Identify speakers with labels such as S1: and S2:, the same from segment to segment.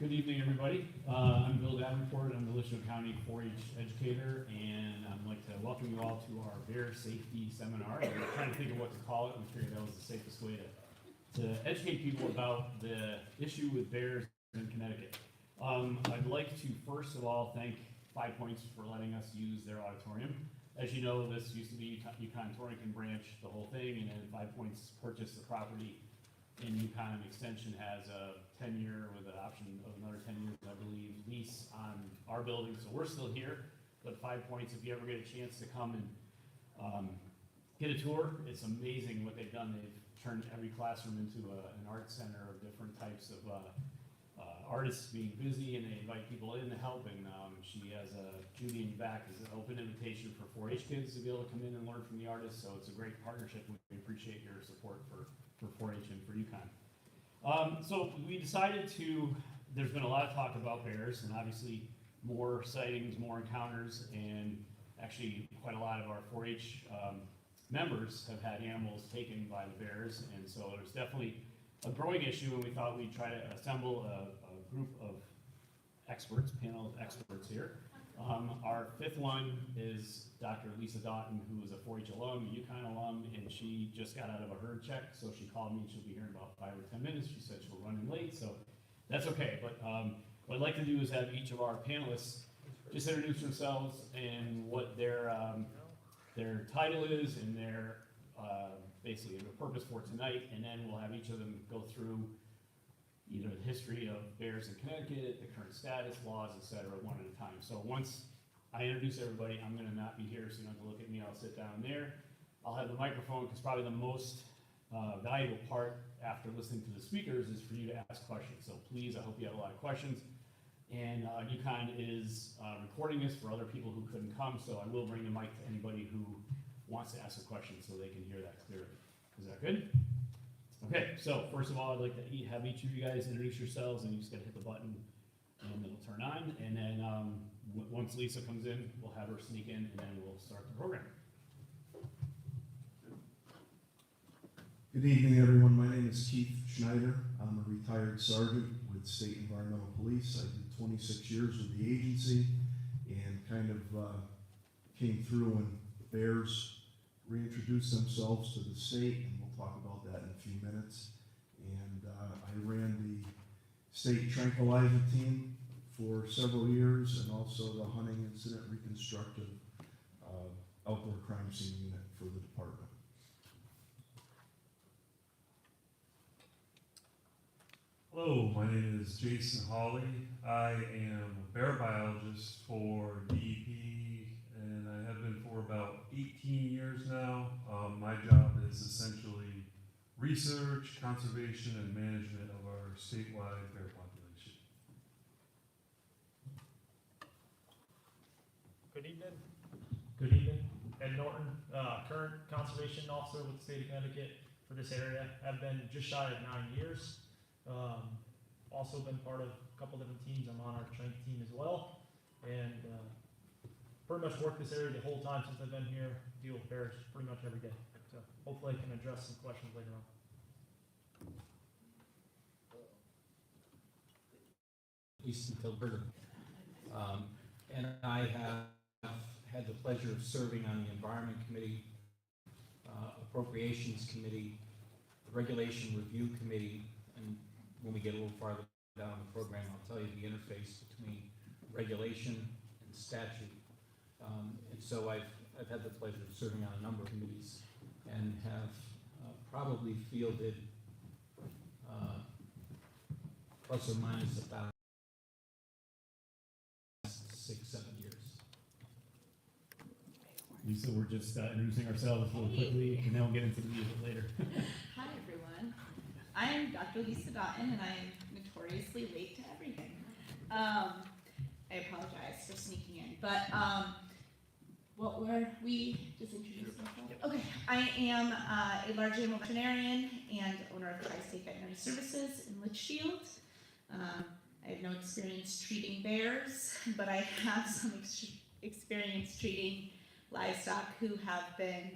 S1: Good evening, everybody. I'm Bill Davenport. I'm the Livestock County 4-H educator, and I'd like to welcome you all to our bear safety seminar. We were trying to think of what to call it. We figured that was the safest way to educate people about the issue with bears in Connecticut. I'd like to first of all thank 5 Points for letting us use their auditorium. As you know, this used to be Yukon Torrington branch, the whole thing, and then 5 Points purchased the property in Yukon. Extension has a 10-year with an option of another 10 years, I believe, lease on our building. So we're still here, but 5 Points, if you ever get a chance to come and get a tour, it's amazing what they've done. They've turned every classroom into an art center of different types of artists being busy, and they invite people in to help. And she has Judy in the back is an open invitation for 4-H kids to be able to come in and learn from the artists. So it's a great partnership. We appreciate your support for 4-H and for Yukon. So we decided to, there's been a lot of talk about bears, and obviously more sightings, more encounters, and actually quite a lot of our 4-H members have had animals taken by the bears, and so there's definitely a growing issue, and we thought we'd try to assemble a group of experts, panel of experts here. Our fifth one is Dr. Lisa Doughton, who is a 4-H alum, a Yukon alum, and she just got out of a herd check, so she called me. She'll be here in about 5 or 10 minutes. She said she'll run in late, so that's okay. But what I'd like to do is have each of our panelists just introduce themselves and what their title is and their basically their purpose for tonight, and then we'll have each of them go through either the history of bears in Connecticut, the current status, laws, etc., one at a time. So once I introduce everybody, I'm going to not be here, so you don't have to look at me. I'll sit down there. I'll have the microphone, because probably the most valuable part after listening to the speakers is for you to ask questions. So please, I hope you have a lot of questions. And Yukon is recording this for other people who couldn't come, so I will bring the mic to anybody who wants to ask a question so they can hear that clearly. Is that good? Okay, so first of all, I'd like to have each of you guys introduce yourselves, and you just got to hit the button and it'll turn on. And then once Lisa comes in, we'll have her sneak in, and then we'll start the program.
S2: Good evening, everyone. My name is Keith Schneider. I'm a retired sergeant with State Environmental Police. I did 26 years with the agency, and kind of came through when bears reintroduced themselves to the state, and we'll talk about that in a few minutes. And I ran the state tranquilizer team for several years, and also the hunting incident reconstructive outdoor crime scene unit for the department.
S3: Hello, my name is Jason Hawley. I am a bear biologist for DEP, and I have been for about 18 years now. My job is essentially research, conservation, and management of our statewide bear population.
S4: Good evening. Good evening. Ed Norton, current conservation officer with the state of Connecticut for this area. I've been just shy of 9 years. Also been part of a couple different teams. I'm on our strength team as well, and pretty much worked this area the whole time since I've been here. Deal with bears pretty much every day. So hopefully I can address some questions later on.
S5: Easton Tilburg. And I have had the pleasure of serving on the Environment Committee, Appropriations Committee, the Regulation Review Committee, and when we get a little farther down the program, I'll tell you the interface between regulation and statute. And so I've had the pleasure of serving on a number of committees and have probably fielded plus or minus about 6-7 years.
S1: Lisa, we're just introducing ourselves really quickly, and then we'll get into the music later.
S6: Hi, everyone. I am Dr. Lisa Doughton, and I am notoriously late to everything. I apologize for sneaking in, but what were we just introduced ourselves? Okay, I am a large animal veterinarian and owner of Tri-State Veterinary Services in Litchfield. I have no experience treating bears, but I have some experience treating livestock who have been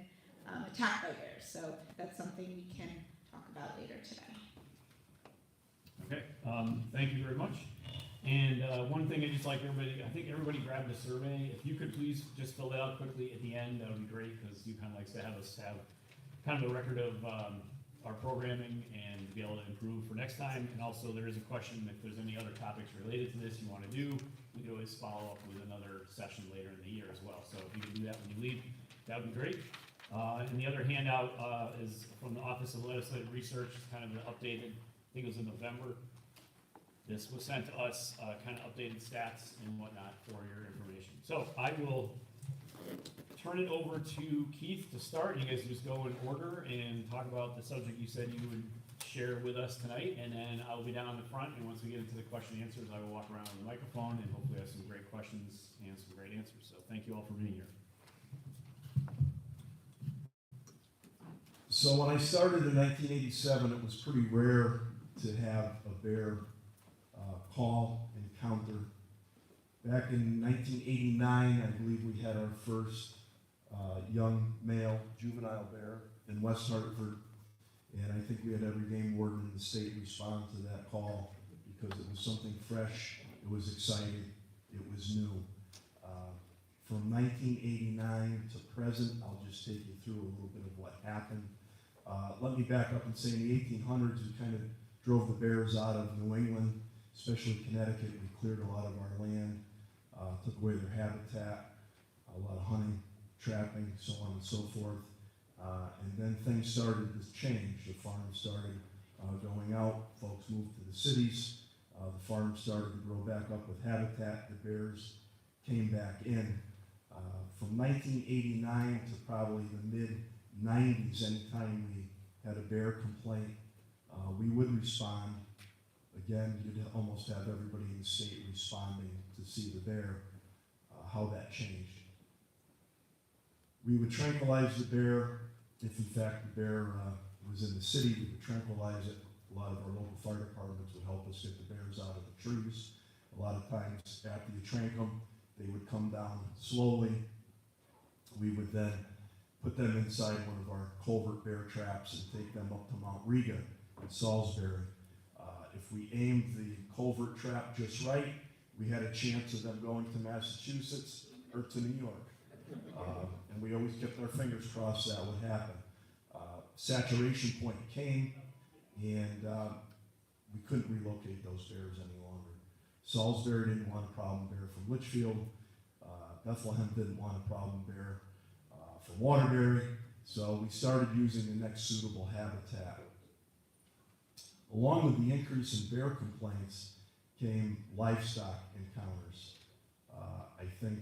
S6: attacked by bears, so that's something we can talk about later today.
S1: Okay, thank you very much. And one thing I'd just like everybody, I think everybody grabbed a survey. If you could please just fill it out quickly at the end, that would be great, because you kind of likes to have us have kind of a record of our programming and be able to improve for next time. And also, there is a question, if there's any other topics related to this you want to do, we could always follow up with another session later in the year as well. So if you could do that when you leave, that would be great. And the other handout is from the Office of Legislative Research, kind of the updated, I think it was in November. This was sent to us, kind of updated stats and whatnot for your information. So I will turn it over to Keith to start. You guys just go in order and talk about the subject you said you would share with us tonight, and then I'll be down in the front, and once we get into the question and answers, I will walk around with the microphone and hopefully have some great questions and some great answers. So thank you all for being here.
S2: So when I started in 1987, it was pretty rare to have a bear call encounter. Back in 1989, I believe we had our first young male juvenile bear in West Hartford, and I think we had every game warden in the state respond to that call because it was something fresh, it was exciting, it was new. From 1989 to present, I'll just take you through a little bit of what happened. Let me back up and say in the 1800s, we kind of drove the bears out of New England, especially Connecticut. We cleared a lot of our land, took away their habitat, a lot of hunting, trapping, so on and so forth. And then things started to change. The farms started going out, folks moved to the cities, the farms started to grow back up with habitat, the bears came back in. From 1989 to probably the mid-90s, anytime we had a bear complaint, we would respond. Again, you'd almost have everybody in the state responding to see the bear, how that changed. We would tranquilize the bear. If in fact the bear was in the city, we would tranquilize it. A lot of our local fire departments would help us get the bears out of the trees. A lot of times after you trank them, they would come down slowly. We would then put them inside one of our culvert bear traps and take them up to Mount Riga in Salisbury. If we aimed the culvert trap just right, we had a chance of them going to Massachusetts or to New York. And we always kept our fingers crossed that would happen. Saturation point came, and we couldn't relocate those bears any longer. Salisbury didn't want a problem bear from Litchfield. Bethlehem didn't want a problem bear from Waterbury. So we started using the next suitable habitat. Along with the increase in bear complaints came livestock encounters. I think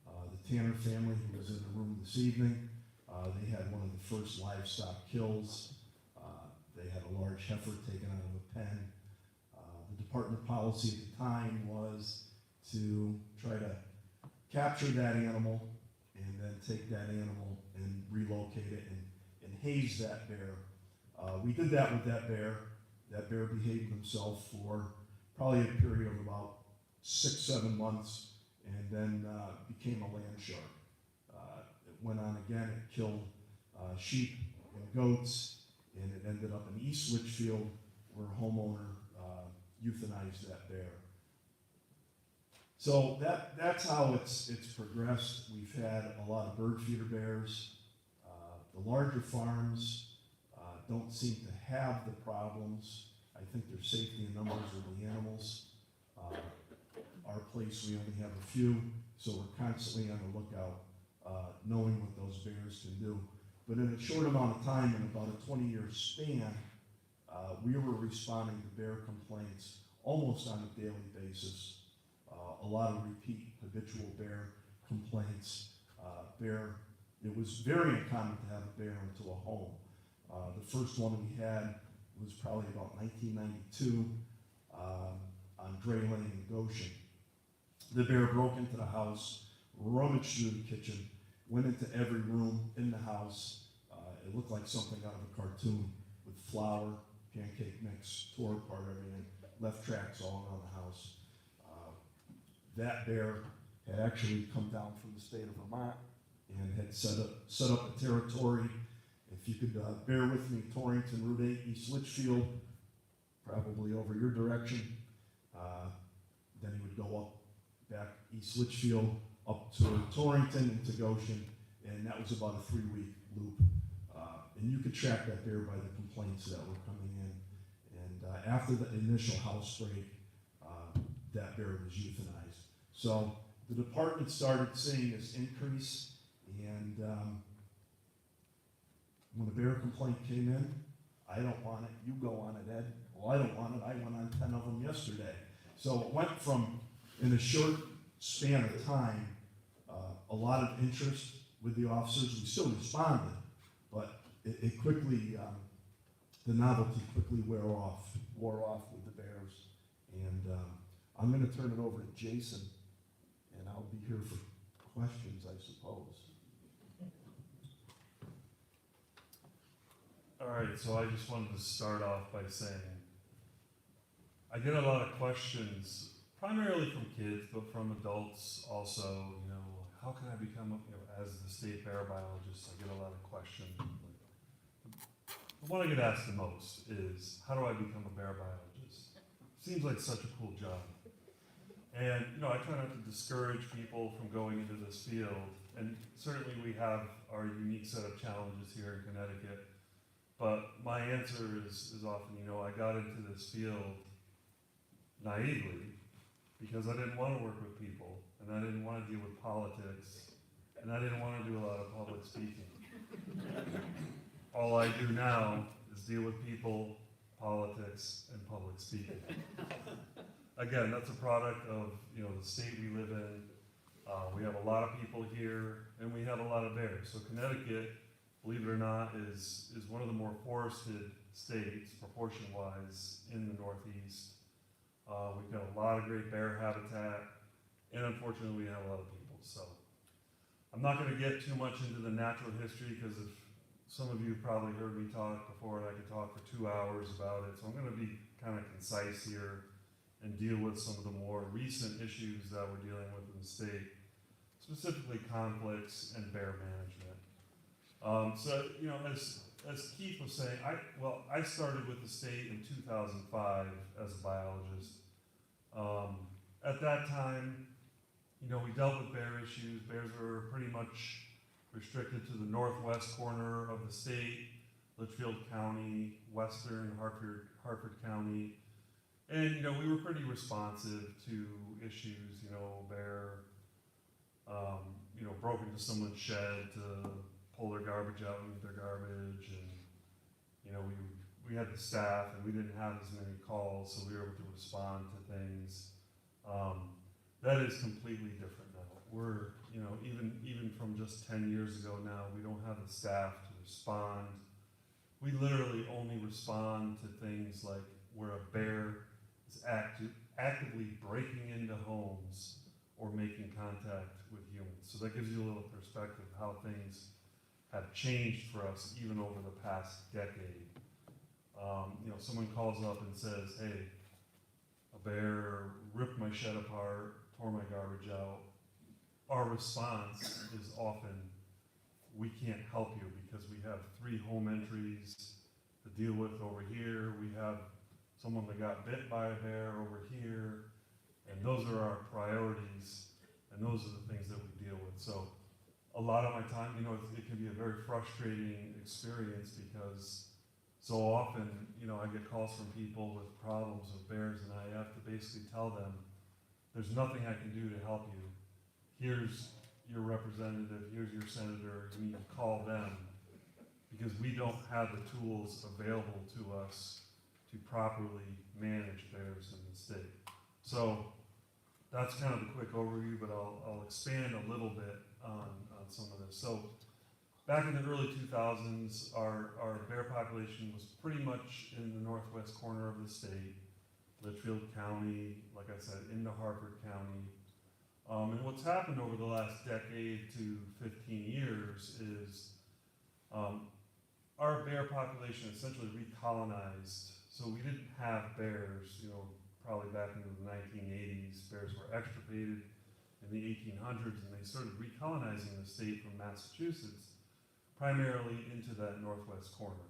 S2: the Tanner family, who was in the room this evening, they had one of the first livestock kills. They had a large heifer taken out of a pen. The department policy at the time was to try to capture that animal and then take that animal and relocate it and haze that bear. We did that with that bear. That bear behaved himself for probably a period of about 6-7 months, and then became a land shark. It went on again, it killed sheep and goats, and it ended up in East Litchfield, where a homeowner euthanized that bear. So that's how it's progressed. We've had a lot of bird feeder bears. The larger farms don't seem to have the problems. I think their safety in numbers of the animals. Our place, we only have a few, so we're constantly on the lookout, knowing what those bears can do. But in a short amount of time, in about a 20-year span, we were responding to bear complaints almost on a daily basis. A lot of repeat habitual bear complaints. It was very uncommon to have a bear into a home. The first one we had was probably about 1992 on Dray Lane in Goshen. The bear broke into the house, rummaged through the kitchen, went into every room in the house. It looked like something out of a cartoon, with flour, pancake mix, tore apart everything, left tracks all around the house. That bear had actually come down from the state of Vermont and had set up a territory. If you could bear with me, Torrington, Route 8, East Litchfield, probably over your direction. then he would go up back East Litchfield, up to Torrington and to Goshen, and that was about a 3-week loop. And you could track that bear by the complaints that were coming in. And after the initial housebreak, that bear was euthanized. So the department started seeing this increase, and when the bear complaint came in, I don't want it, you go on it, Ed. Well, I don't want it, I went on 10 of them yesterday. So it went from, in a short span of time, a lot of interest with the officers. We still responded, but it quickly, the novelty quickly wore off with the bears. And I'm going to turn it over to Jason, and I'll be here for questions, I suppose.
S3: All right, so I just wanted to start off by saying, I get a lot of questions, primarily from kids, but from adults also, how can I become, as the state bear biologist, I get a lot of questions. The one I get asked the most is, how do I become a bear biologist? Seems like such a cool job. And, I try not to discourage people from going into this field, and certainly we have our unique set of challenges here in Connecticut. But my answer is often, I got into this field naively because I didn't want to work with people, and I didn't want to deal with politics, and I didn't want to do a lot of public speaking. All I do now is deal with people, politics, and public speaking. Again, that's a product of the state we live in. We have a lot of people here, and we have a lot of bears. So Connecticut, believe it or not, is one of the more forested states, proportion-wise, in the Northeast. We've got a lot of great bear habitat, and unfortunately we have a lot of people. So I'm not going to get too much into the natural history, because if some of you probably heard me talk before, and I could talk for 2 hours about it. So I'm going to be kind of concise here and deal with some of the more recent issues that we're dealing with in the state, specifically conflicts and bear management. So, as Keith was saying, I started with the state in 2005 as a biologist. At that time, we dealt with bear issues. Bears were pretty much restricted to the northwest corner of the state, Litchfield County, western Hartford County. And, we were pretty responsive to issues, bear, broke into someone's shed to pull their garbage out and eat their garbage, and we had the staff, and we didn't have as many calls, so we were able to respond to things. That is completely different now. We're even from just 10 years ago now, we don't have the staff to respond. We literally only respond to things like where a bear is actively breaking into homes or making contact with humans. So that gives you a little perspective of how things have changed for us even over the past decade. Someone calls up and says, hey, a bear ripped my shed apart, tore my garbage out. Our response is often, we can't help you because we have 3 home entries to deal with over here. We have someone that got bit by a bear over here, and those are our priorities, and those are the things that we deal with. So a lot of my time, it can be a very frustrating experience, because so often, I get calls from people with problems with bears, and I have to basically tell them, there's nothing I can do to help you. Here's your representative, here's your senator, you need to call them, because we don't have the tools available to us to properly manage bears in the state. So that's kind of a quick overview, but I'll expand a little bit on some of this. So back in the early 2000s, our bear population was pretty much in the northwest corner of the state, Litchfield County, like I said, into Hartford County. And what's happened over the last decade to 15 years is our bear population essentially recolonized. So we didn't have bears, probably back in the 1980s. Bears were extirpated in the 1800s, and they started recolonizing the state from Massachusetts, primarily into that northwest corner,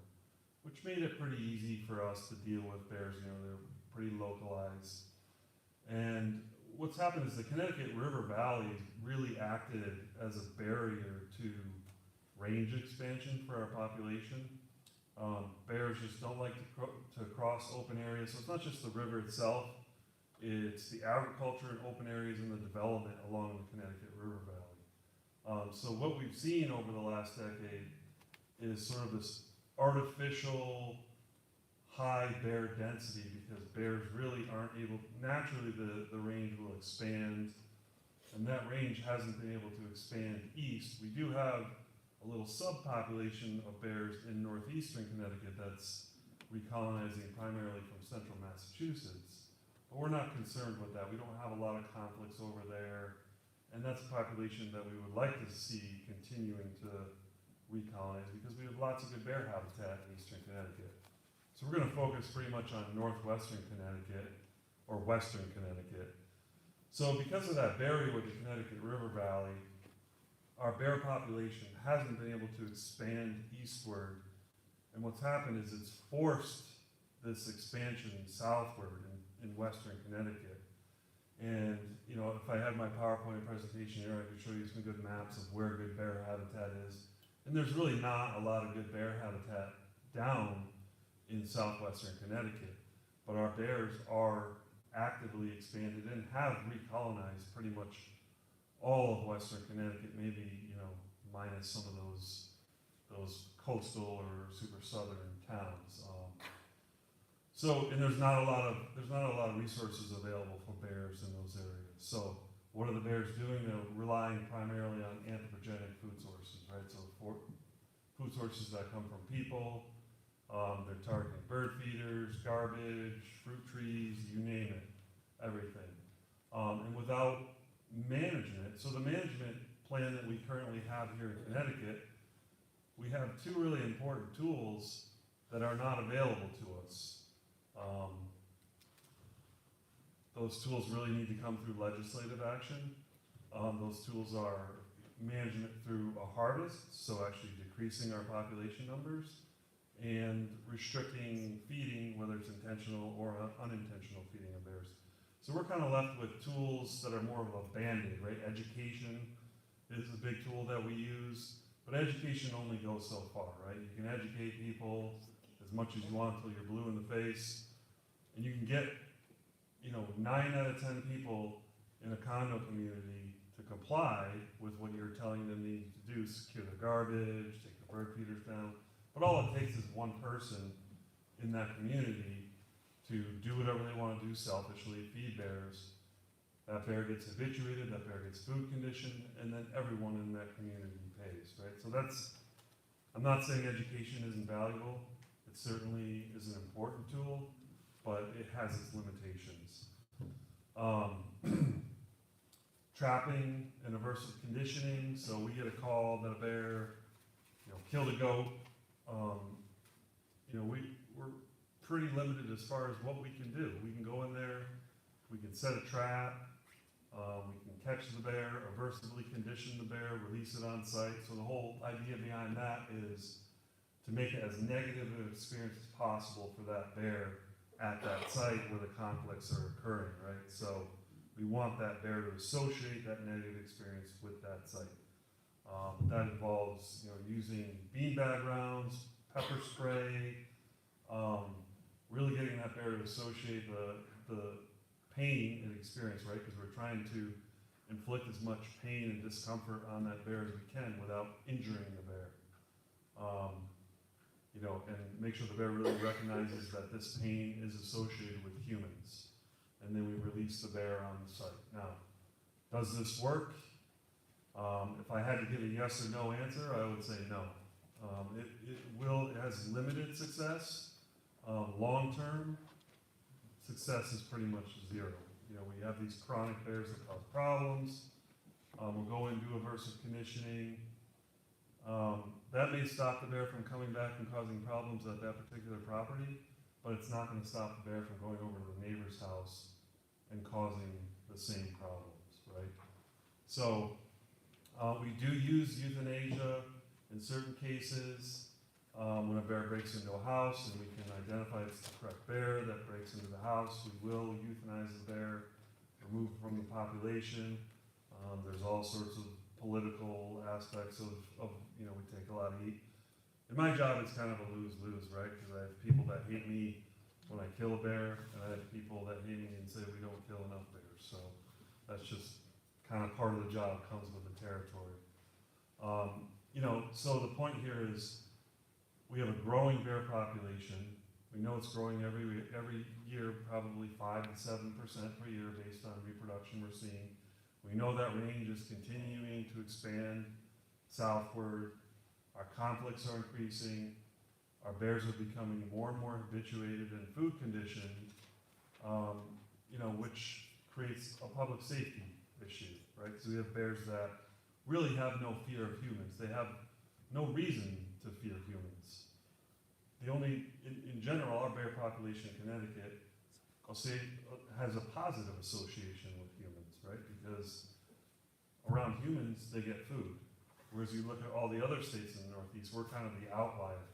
S3: which made it pretty easy for us to deal with bears. They're pretty localized. And what's happened is the Connecticut River Valley really acted as a barrier to range expansion for our population. Bears just don't like to cross open areas, so it's not just the river itself, it's the agriculture and open areas and the development along the Connecticut River Valley. So what we've seen over the last decade is sort of this artificial high bear density, because bears really aren't able, naturally the range will expand, and that range hasn't been able to expand east. We do have a little subpopulation of bears in northeastern Connecticut that's recolonizing primarily from central Massachusetts, but we're not concerned with that. We don't have a lot of conflicts over there, and that's a population that we would like to see continuing to recolonize, because we have lots of good bear habitat in eastern Connecticut. So we're going to focus pretty much on northwestern Connecticut, or western Connecticut. So because of that barrier with the Connecticut River Valley, our bear population hasn't been able to expand eastward, and what's happened is it's forced this expansion southward in western Connecticut. And you know, if I had my PowerPoint presentation here, I could show you some good maps of where good bear habitat is. And there's really not a lot of good bear habitat down in southwestern Connecticut, but our bears are actively expanded and have recolonized pretty much all of western Connecticut, maybe, you know, minus some of those coastal or super southern towns. And there's not a lot of resources available for bears in those areas. So what are the bears doing? They're relying primarily on anthropogenic food sources, right? So for food sources that come from people, they're targeting bird feeders, garbage, fruit trees, you name it, everything. And without management, so the management plan that we currently have here in Connecticut, we have two really important tools that are not available to us. Those tools really need to come through legislative action. Those tools are management through a harvest, so actually decreasing our population numbers, and restricting feeding, whether it's intentional or unintentional feeding of bears. So we're kind of left with tools that are more of a band-aid, right? Education is a big tool that we use, but education only goes so far, right? You can educate people as much as you want until you're blue in the face, and you can get, you know, 9 out of 10 people in a condo community to comply with what you're telling them they need to do: secure the garbage, take the bird feeders down. But all it takes is one person in that community to do whatever they want to do selfishly, feed bears. That bear gets habituated, that bear gets food conditioned, and then everyone in that community pays, right? So I'm not saying education isn't valuable. It certainly is an important tool, but it has its limitations. Trapping and aversive conditioning. So we get a call that a bear, you know, killed a goat. You know, we're pretty limited as far as what we can do. We can go in there, we can set a trap, we can catch the bear, aversively condition the bear, release it on site. So the whole idea behind that is to make it as negative an experience as possible for that bear at that site where the conflicts are occurring, right? So we want that bear to associate that negative experience with that site. That involves, you know, using beanbag rounds, pepper spray, really getting that bear to associate the pain and experience, right? Because we're trying to inflict as much pain and discomfort on that bear as we can without injuring the bear. You know, and make sure the bear really recognizes that this pain is associated with humans. And then we release the bear on the site. Now, does this work? If I had to give a yes or no answer, I would say no. It has limited success. Long-term success is pretty much zero. You know, we have these chronic bears that cause problems. We'll go and do aversive conditioning. That may stop the bear from coming back and causing problems at that particular property, but it's not going to stop the bear from going over to the neighbor's house and causing the same problems, right? So we do use euthanasia in certain cases. When a bear breaks into a house and we can identify it's the correct bear that breaks into the house, we will euthanize the bear removed from the population. There's all sorts of political aspects of, we take a lot of heat. And my job is kind of a lose-lose, right? Because I have people that hate me when I kill a bear, and I have people that hate me and say we don't kill enough bears. So that's just kind of part of the job, comes with the territory. So the point here is we have a growing bear population. We know it's growing every year, probably 5 to 7% per year based on reproduction we're seeing. We know that range is continuing to expand southward. Our conflicts are increasing. Our bears are becoming more and more habituated and food conditioned, which creates a public safety issue, right? So we have bears that really have no fear of humans. They have no reason to fear humans. In general, our bear population in Connecticut, I'll say, has a positive association with humans, right? Because around humans, they get food. Whereas you look at all the other states in the Northeast, we're kind of the outlier.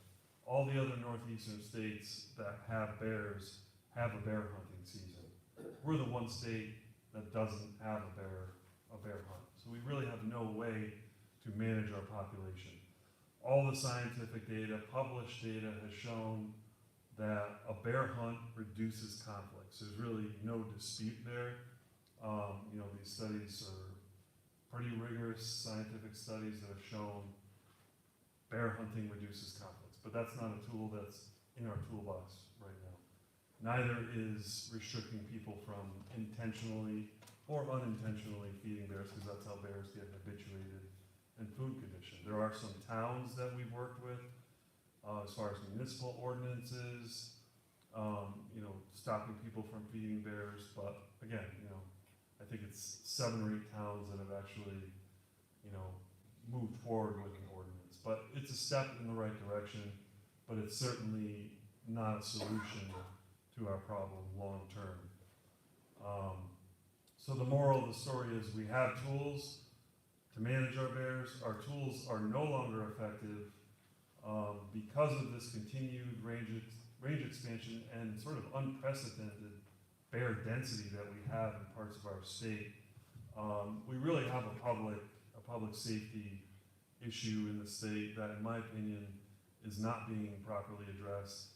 S3: All the other Northeastern states that have bears have a bear hunting season. We're the one state that doesn't have a bear hunt. So we really have no way to manage our population. All the scientific data, published data, has shown that a bear hunt reduces conflicts. There's really no dispute there. These studies are pretty rigorous scientific studies that have shown bear hunting reduces conflicts. But that's not a tool that's in our toolbox right now. Neither is restricting people from intentionally or unintentionally feeding bears, because that's how bears get habituated and food conditioned. There are some towns that we've worked with as far as municipal ordinances, stopping people from feeding bears. But again, I think it's 7 or 8 towns that have actually, moved forward with an ordinance. But it's a step in the right direction, but it's certainly not a solution to our problem long term. So the moral of the story is we have tools to manage our bears. Our tools are no longer effective because of this continued range expansion and sort of unprecedented bear density that we have in parts of our state. We really have a public safety issue in the state that, in my opinion, is not being properly addressed.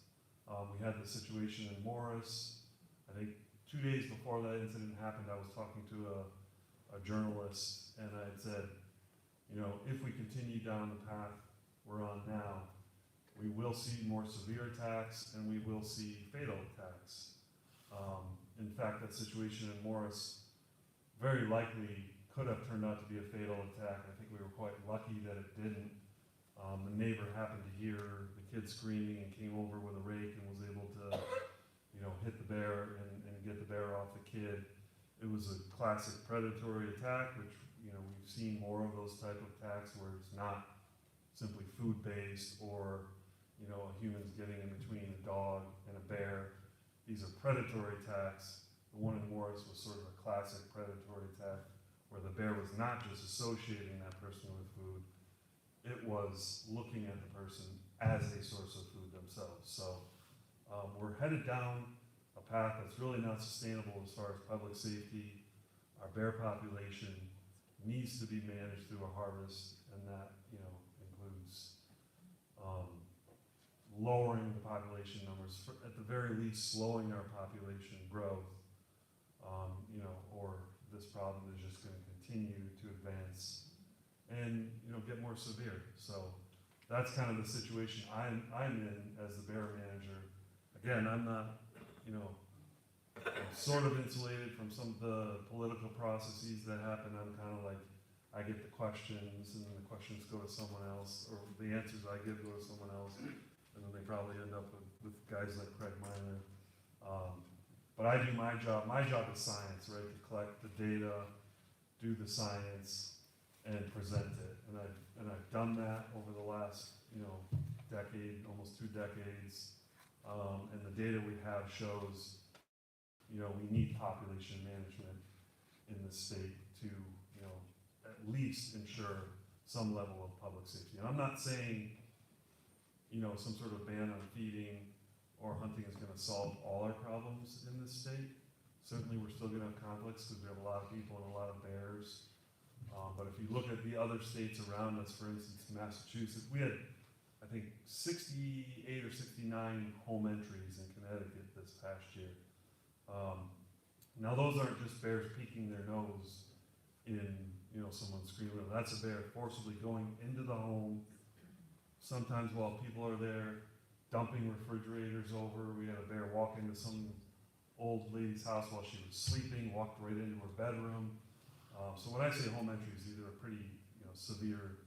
S3: We had the situation in Morris. I think 2 days before that incident happened, I was talking to a journalist, and I had said, if we continue down the path we're on now, we will see more severe attacks and we will see fatal attacks. In fact, that situation in Morris very likely could have turned out to be a fatal attack. I think we were quite lucky that it didn't. The neighbor happened to hear the kid screaming and came over with a rake and was able to, hit the bear and get the bear off the kid. It was a classic predatory attack, which, we've seen more of those type of attacks where it's not simply food-based or, a human's getting in between a dog and a bear. These are predatory attacks. The one in Morris was sort of a classic predatory attack where the bear was not just associating that person with food, it was looking at the person as a source of food themselves. So we're headed down a path that's really not sustainable as far as public safety. Our bear population needs to be managed through a harvest, and that includes lowering the population numbers, at the very least slowing our population growth, or this problem is just going to continue to advance and get more severe. So that's kind of the situation I'm in as the bear manager. Again, I'm not, I'm sort of insulated from some of the political processes that happen. I'm kind of like, I get the questions, and then the questions go to someone else, or the answers I give go to someone else, and then they probably end up with guys like Craig Miner. But I do my job. My job is science, right? To collect the data, do the science, and present it. And I've done that over the last, decade, almost 2 decades. And the data we have shows, we need population management in the state to, at least ensure some level of public safety. And I'm not saying, some sort of ban on feeding or hunting is going to solve all our problems in this state. Certainly, we're still gonna have conflicts because we have a lot of people and a lot of bears. But if you look at the other states around us, for instance, Massachusetts, we had, I think, 68 or 69 home entries in Connecticut this past year. Now those aren't just bears peeking their nose in, someone screaming. That's a bear forcibly going into the home, sometimes while people are there, dumping refrigerators over. We had a bear walk into some old lady's house while she was sleeping, walked right into her bedroom. So when I say home entries, these are pretty, severe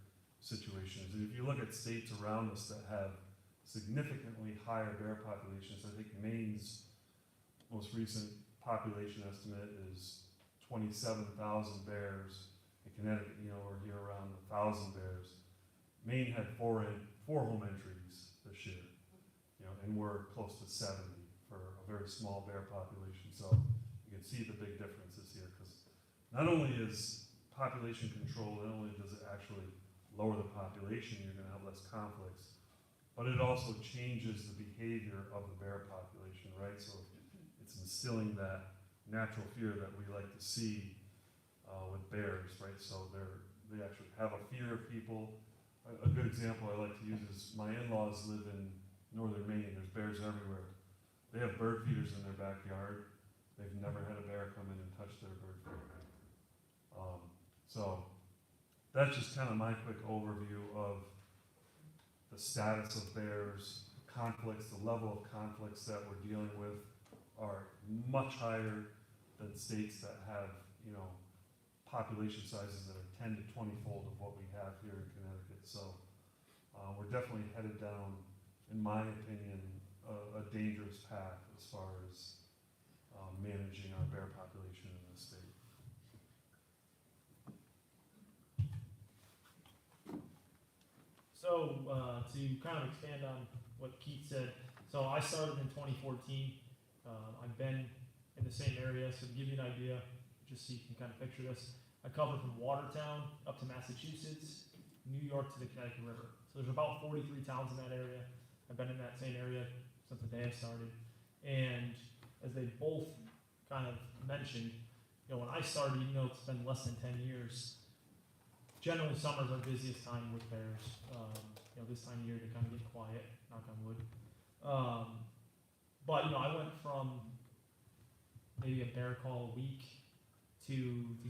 S3: situations. And if you look at states around us that have significantly higher bear populations, I think Maine's most recent population estimate is 27,000 bears. In Connecticut, we're here around 1,000 bears. Maine had four home entries this year, and we're close to 70 for a very small bear population. So you can see the big differences here, because not only is population control, not only does it actually lower the population, you're going to have less conflicts, but it also changes the behavior of the bear population, right? So it's instilling that natural fear that we like to see with bears, right? So they actually have a fear of people. A good example I like to use is my in-laws live in northern Maine. There's bears everywhere. They have bird feeders in their backyard. They've never had a bear come in and touch their bird feeder. So that's just kind of my quick overview of the status of bears, conflicts, the level of conflicts that we're dealing with are much higher than states that have, population sizes that are 10 to 20-fold of what we have here in Connecticut. So we're definitely headed down, in my opinion, a dangerous path as far as managing our bear population in the state.
S4: So, to kind of expand on what Keith said, so I started in 2014. I've been in the same area, so to give you an idea, just so you can kind of picture this, I covered from Watertown up to Massachusetts, New York to the Connecticut River. So there's about 43 towns in that area. I've been in that same area since the day I started. And as they both kind of mentioned, when I started, even though it's been less than 10 years, generally summer's our busiest time with bears. This time of year they kind of get quiet, knock on wood. But I went from maybe a bear call a week to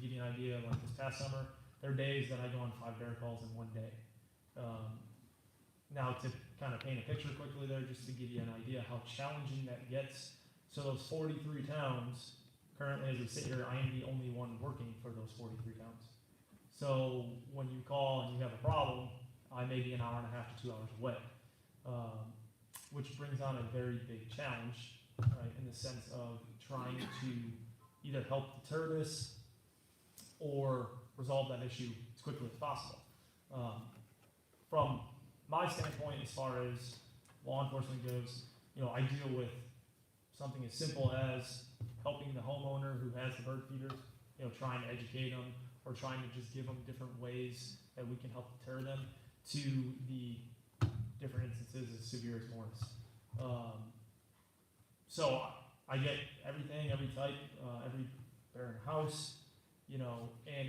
S4: give you an idea, like this past summer, there are days that I go on 5 bear calls in one day. Now to kind of paint a picture quickly there, just to give you an idea how challenging that gets. So those 43 towns, currently as we sit here, I am the only one working for those 43 towns. So when you call and you have a problem, I may be an hour and a half to 2 hours away, which brings on a very big challenge, right, in the sense of trying to either help deter this or resolve that issue as quickly as possible. From my standpoint, as far as law enforcement goes, I deal with something as simple as helping the homeowner who has the bird feeders, trying to educate them, or trying to just give them different ways that we can help deter them, to the different instances as severe as Morris. So I get everything, every type, every bear in the house, and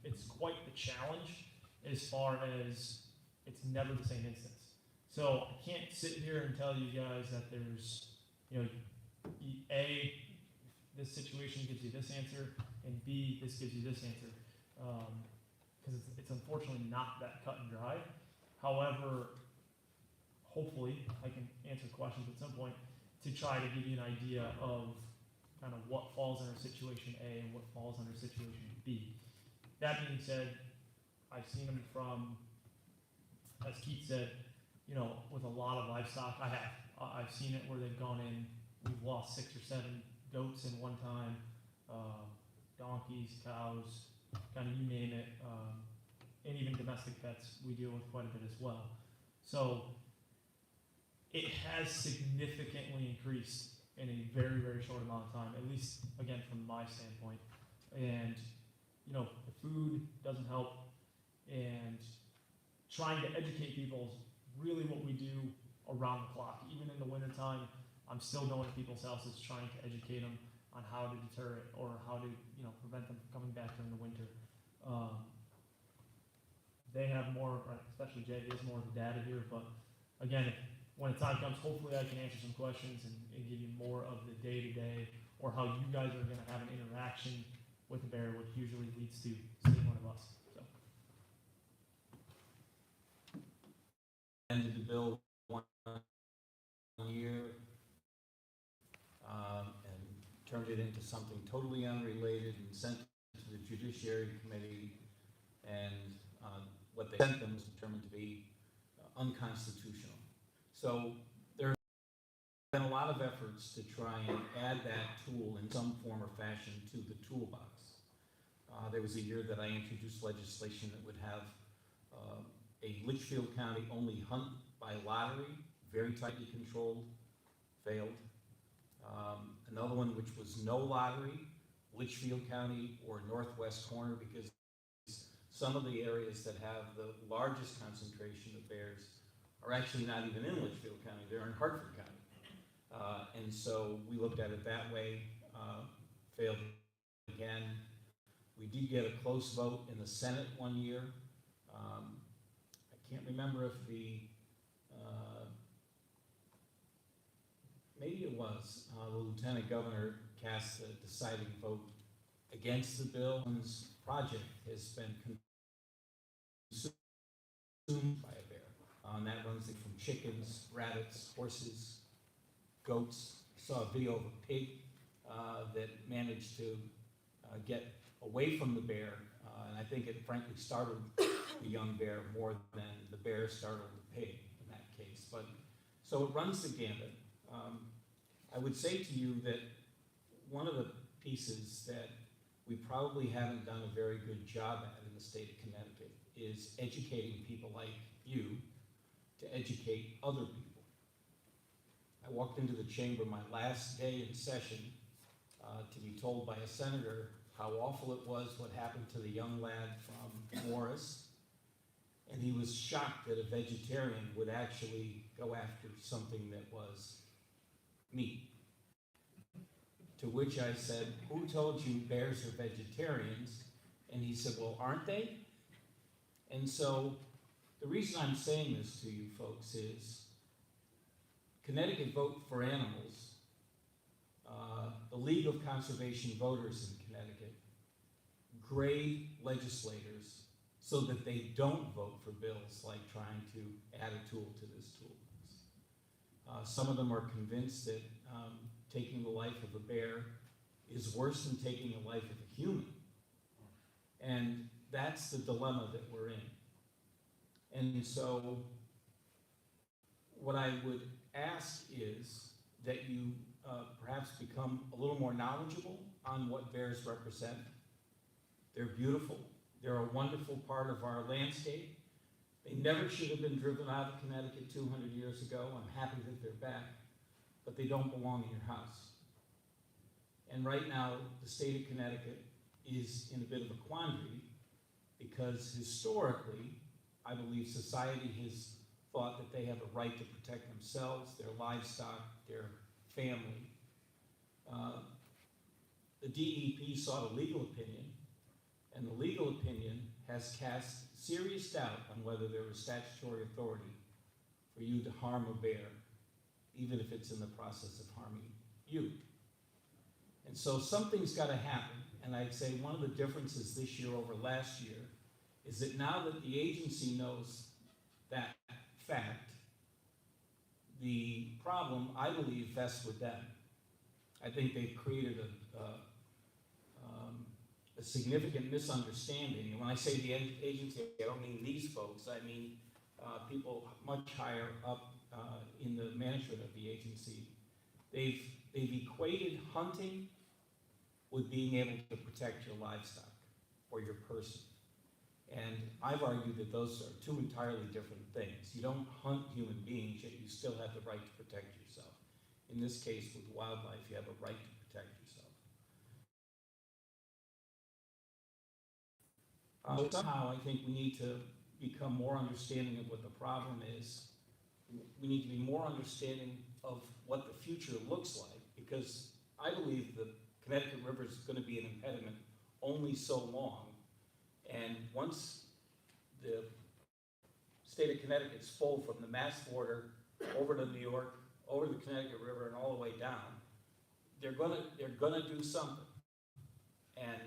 S4: it's quite the challenge as far as it's never the same instance. So I can't sit here and tell you guys that there's, A, this situation gives you this answer, and B, this gives you this answer. Because it's unfortunately not that cut and dry. However, hopefully I can answer questions at some point to try to give you an idea of kind of what falls under situation A and what falls under situation B. That being said, I've seen them from, as Keith said, with a lot of livestock. I've seen it where they've gone in, we've lost 6 or 7 goats in one time, donkeys, cows, kind of you name it, and even domestic pets we deal with quite a bit as well. So it has significantly increased in a very, very short amount of time, at least, again, from my standpoint. And, the food doesn't help, and trying to educate people is really what we do around the clock. Even in the wintertime, I'm still going to people's houses trying to educate them on how to deter it or how to, prevent them from coming back during the winter. They have more, especially Jay, he has more of the data here, but again, when the time comes, hopefully I can answer some questions and give you more of the day-to-day or how you guys are gonna have an interaction with the bear, which usually leads to seeing one of us, so.
S5: Ended the bill 1 year, and turned it into something totally unrelated and sent it to the Judiciary Committee, and what they sent them was determined to be unconstitutional. So there have been a lot of efforts to try and add that tool in some form or fashion to the toolbox. There was a year that I introduced legislation that would have a Litchfield County only hunt by lottery, very tightly controlled, failed. Another one which was no lottery, Litchfield County or Northwest Corner, because some of the areas that have the largest concentration of bears are actually not even in Litchfield County, they're in Hartford County. And so we looked at it that way, failed again. We did get a close vote in the Senate one year. I can't remember if maybe it was, the Lieutenant Governor cast a deciding vote against the bill. This project has been consumed by a bear. And that runs from chickens, rabbits, horses, goats. I saw a video of a pig that managed to get away from the bear. And I think it frankly startled the young bear more than the bear startled the pig in that case. But so it runs the gambit. I would say to you that one of the pieces that we probably haven't done a very good job at in the state of Connecticut is educating people like you to educate other people. I walked into the chamber my last day in session to be told by a senator how awful it was what happened to the young lad from Morris, and he was shocked that a vegetarian would actually go after something that was meat. To which I said, who told you bears are vegetarians? And he said, well, aren't they? And so the reason I'm saying this to you folks is Connecticut Vote for Animals, the League of Conservation Voters in Connecticut, grade legislators so that they don't vote for bills like trying to add a tool to this toolbox. Some of them are convinced that taking the life of a bear is worse than taking the life of a human. And that's the dilemma that we're in. And so what I would ask is that you perhaps become a little more knowledgeable on what bears represent. They're beautiful. They're a wonderful part of our landscape. They never should have been driven out of Connecticut 200 years ago. I'm happy that they're back, but they don't belong in your house. And right now, the state of Connecticut is in a bit of a quandary because historically, I believe society has thought that they have a right to protect themselves, their livestock, their family. The DEP sought a legal opinion, and the legal opinion has cast serious doubt on whether there is statutory authority for you to harm a bear, even if it's in the process of harming you. And so something's got to happen, and I'd say one of the differences this year over last year is that now that the agency knows that fact, the problem, I believe, vests with them. I think they've created a significant misunderstanding. And when I say the agency, I don't mean these folks. I mean people much higher up in the management of the agency. They've equated hunting with being able to protect your livestock or your person. And I've argued that those are two entirely different things. You don't hunt human beings, yet you still have the right to protect yourself. In this case, with wildlife, you have a right to protect yourself. Somehow, I think we need to become more understanding of what the problem is. We need to be more understanding of what the future looks like, because I believe the Connecticut River is going to be an impediment only so long. And once the state of Connecticut's full from the Mass border over to New York, over the Connecticut River, and all the way down, they're gonna do something. And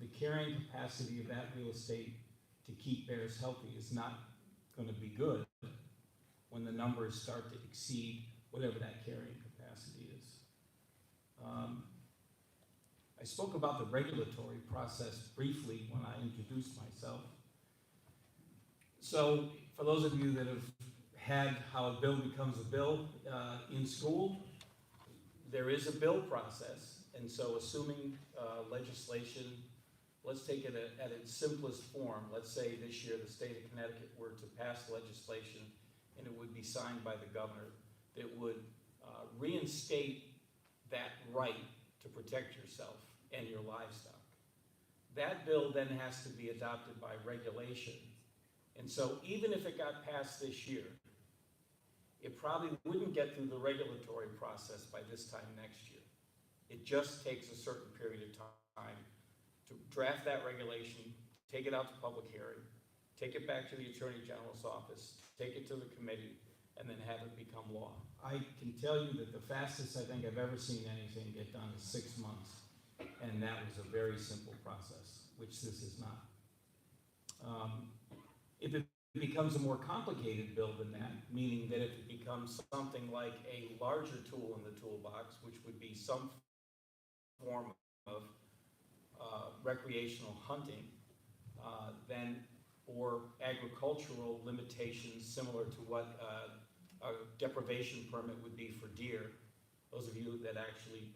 S5: the carrying capacity of that real estate to keep bears healthy is not gonna be good when the numbers start to exceed whatever that carrying capacity is. I spoke about the regulatory process briefly when I introduced myself. So for those of you that have had how a bill becomes a bill in school, there is a bill process. And so assuming legislation, let's take it at its simplest form. Let's say this year the state of Connecticut were to pass legislation and it would be signed by the governor that would reinstate that right to protect yourself and your livestock. That bill then has to be adopted by regulation. And so even if it got passed this year, it probably wouldn't get through the regulatory process by this time next year. It just takes a certain period of time to draft that regulation, take it out to public hearing, take it back to the Attorney General's office, take it to the committee, and then have it become law. I can tell you that the fastest I think I've ever seen anything get done is 6 months. And that was a very simple process, which this is not. If it becomes a more complicated bill than that, meaning that if it becomes something like a larger tool in the toolbox, which would be some form of recreational hunting, then or agricultural limitations similar to what a deprivation permit would be for deer. Those of you that actually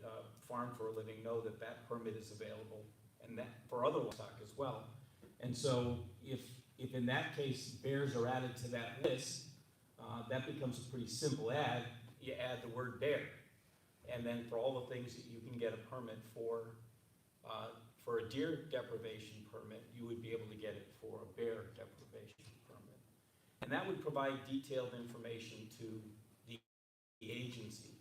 S5: farm for a living know that that permit is available, and that for other livestock as well. And so if in that case bears are added to that list, that becomes a pretty simple add. You add the word bear, and then for all the things that you can get a permit for a deer deprivation permit, you would be able to get it for a bear deprivation permit. And that would provide detailed information to the agency.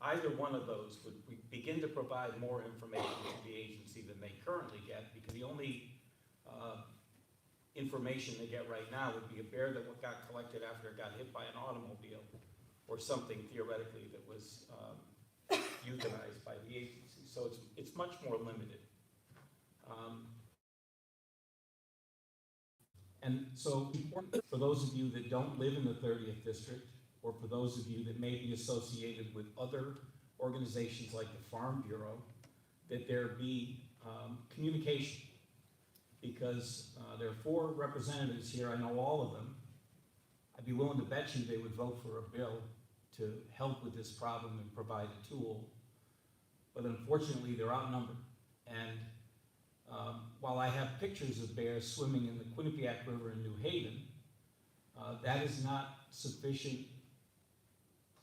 S5: Either one of those would begin to provide more information to the agency than they currently get, because the only information they get right now would be a bear that got collected after it got hit by an automobile, or something theoretically that was euthanized by the agency. So it's much more limited. And so for those of you that don't live in the 30th district, or for those of you that may be associated with other organizations like the Farm Bureau, that there be communication. Because there are 4 representatives here, I know all of them. I'd be willing to bet you they would vote for a bill to help with this problem and provide a tool. But unfortunately, they're outnumbered. And while I have pictures of bears swimming in the Quinnipiac River in New Haven, that is not sufficient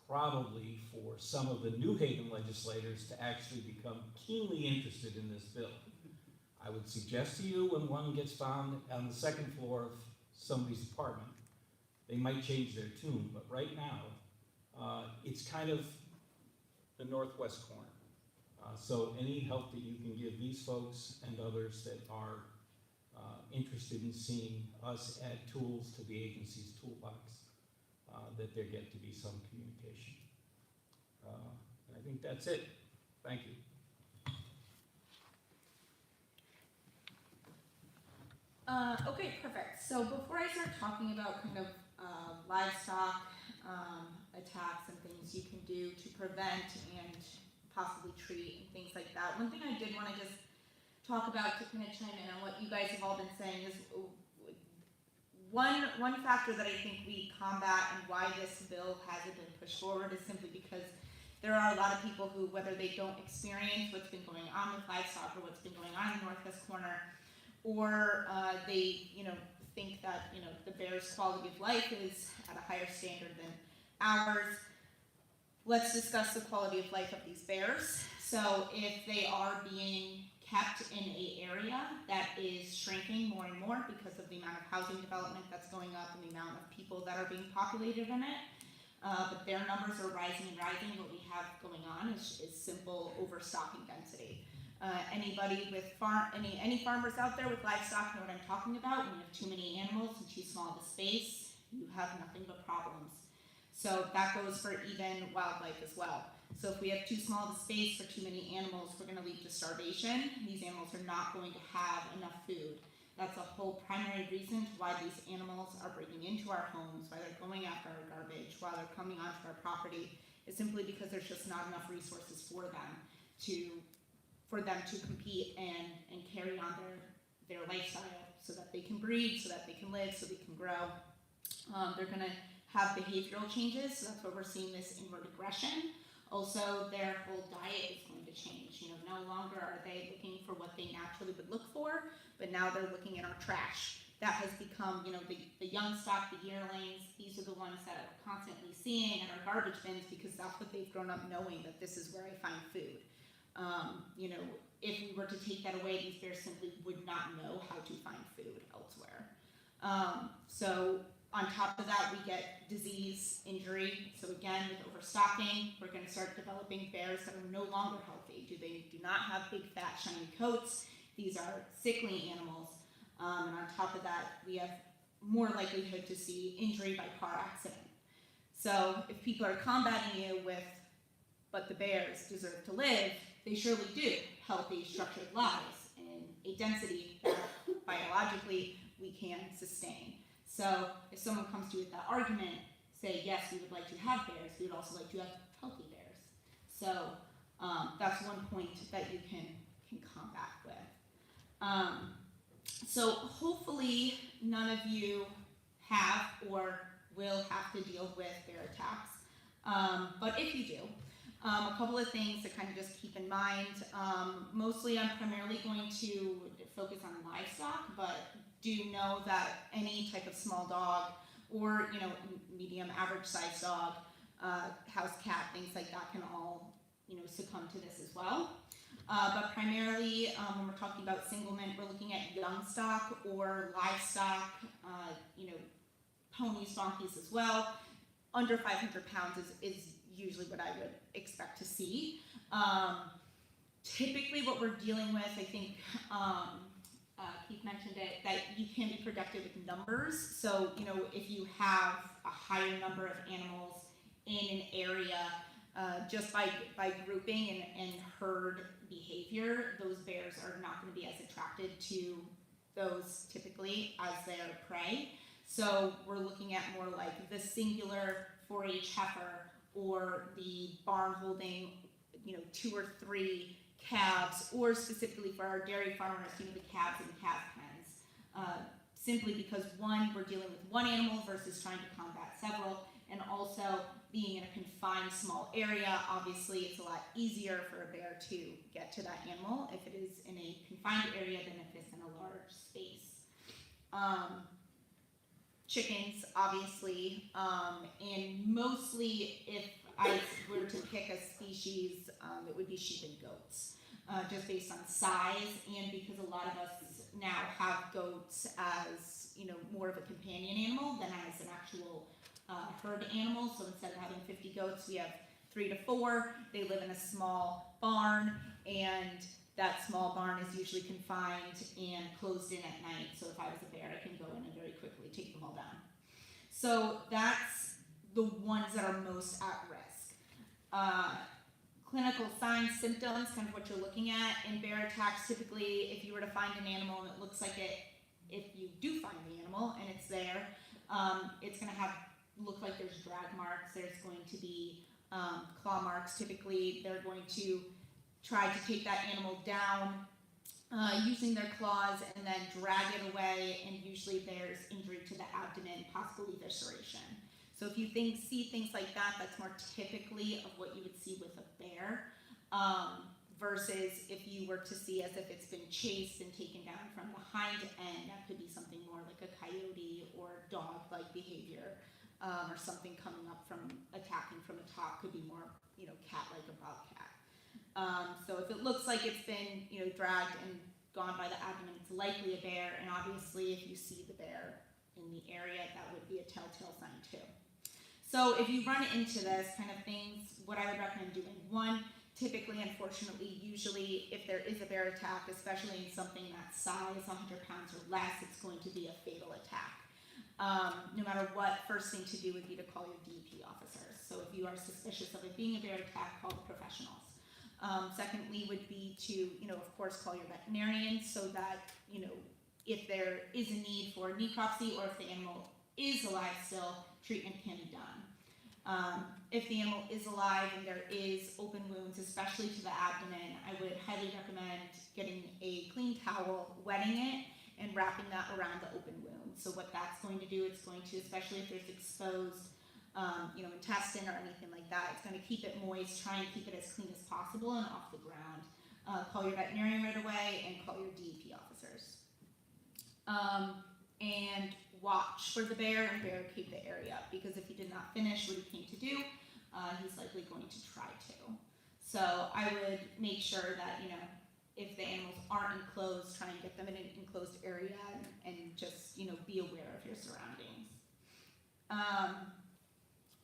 S5: probably for some of the New Haven legislators to actually become keenly interested in this bill. I would suggest to you when one gets found on the 2nd floor of somebody's apartment, they might change their tune, but right now, it's kind of the northwest corner. So any help that you can give these folks and others that are interested in seeing us add tools to the agency's toolbox, that there get to be some communication. And I think that's it. Thank you.
S6: Okay, perfect. So before I start talking about kind of livestock attacks and things you can do to prevent and possibly treat and things like that, one thing I did want to just talk about to kind of chime in on what you guys have all been saying is one factor that I think we combat and why this bill hasn't been pushed forward is simply because there are a lot of people who, whether they don't experience what's been going on with livestock or what's been going on in the Northwest Corner, or they, think that, the bear's quality of life is at a higher standard than ours. Let's discuss the quality of life of these bears. So if they are being kept in an area that is shrinking more and more because of the amount of housing development that's going up and the amount of people that are being populated in it, but their numbers are rising and rising. What we have going on is simple overstocking density. Anybody with any farmers out there with livestock know what I'm talking about. When you have too many animals and too small of a space, you have nothing but problems. So that goes for even wildlife as well. So if we have too small of a space for too many animals, we're going to lead to starvation. These animals are not going to have enough food. That's a whole primary reason why these animals are breaking into our homes, why they're going after our garbage, why they're coming onto our property, is simply because there's just not enough resources for them to compete and carry on their lifestyle so that they can breed, so that they can live, so they can grow. They're going to have behavioral changes, so that's where we're seeing this inward aggression. Also, their whole diet is going to change. No longer are they looking for what they naturally would look for, but now they're looking at our trash. That has become, the young stock, the yearlings, these are the ones that are constantly seeing in our garbage bins because that's what they've grown up knowing, that this is where I find food. If we were to take that away, these bears simply would not know how to find food elsewhere. So on top of that, we get disease, injury. So again, with overstocking, we're going to start developing bears that are no longer healthy. They do not have big, fat, shiny coats. These are sickly animals. And on top of that, we have more likelihood to see injury by car accident. So if people are combating you with, but the bears deserve to live, they surely do. Healthy, structured lives in a density that biologically we can sustain. So if someone comes to you with that argument, say, yes, we would like to have bears, we would also like to have healthy bears. So that's one point that you can combat with. So hopefully none of you have or will have to deal with bear attacks. But if you do, a couple of things to kind of just keep in mind. Mostly I'm primarily going to focus on livestock, but do know that any type of small dog or medium average size dog, house cat, things like that can all succumb to this as well. But primarily when we're talking about singlement, we're looking at young stock or livestock, ponies, donkeys as well. Under 500 pounds is usually what I would expect to see. Typically what we're dealing with, I think Keith mentioned it, that you can be productive with numbers. So, if you have a higher number of animals in an area, just by grouping and herd behavior, those bears are not going to be as attracted to those typically as their prey. So we're looking at more like the singular 4-H heifer or the barn holding, 2 or 3 calves, or specifically for our dairy farmers, the calves and calf hens. Simply because one, we're dealing with one animal versus trying to combat several, and also being in a confined small area, obviously it's a lot easier for a bear to get to that animal if it is in a confined area than if it's in a large space. Chickens, obviously, and mostly if I were to pick a species, it would be sheep and goats, just based on size, and because a lot of us now have goats as, more of a companion animal than as an actual herd animal. So instead of having 50 goats, we have 3 to 4. They live in a small barn, and that small barn is usually confined and closed in at night. So if I was a bear, I can go in and very quickly take them all down. So that's the ones that are most at risk. Clinical signs, symptoms, kind of what you're looking at in bear attacks. Typically, if you were to find an animal and it looks like it, if you do find the animal and it's there, it's going to look like there's drag marks. There's going to be claw marks. Typically, they're going to try to take that animal down using their claws and then drag it away, and usually there's injury to the abdomen, possibly evisceration. So if you see things like that, that's more typically of what you would see with a bear, versus if you were to see as if it's been chased and taken down from the hind end. That could be something more like a coyote or dog-like behavior, or something coming up from attacking from the top. Could be more, cat-like or bobcat. So if it looks like it's been, dragged and gone by the abdomen, it's likely a bear, and obviously if you see the bear in the area, that would be a telltale sign too. So if you run into this kind of things, what I would recommend doing, one, typically, unfortunately, usually if there is a bear attack, especially in something that size, 100 pounds or less, it's going to be a fatal attack. No matter what, first thing to do would be to call your DEP officers. So if you are suspicious of it being a bear attack, call the professionals. Secondly would be to, of course, call your veterinarian so that, if there is a need for necropsy or if the animal is alive still, treatment can be done. If the animal is alive and there is open wounds, especially to the abdomen, I would highly recommend getting a clean towel, wetting it, and wrapping that around the open wound. So what that's going to do, it's going to, especially if there's exposed, intestine or anything like that, it's going to keep it moist, try and keep it as clean as possible and off the ground. Call your veterinarian right away and call your DEP officers. And watch for the bear and barricade the area, because if he did not finish what he came to do, he's likely going to try to. So I would make sure that, if the animals aren't enclosed, try and get them in an enclosed area and just, be aware of your surroundings.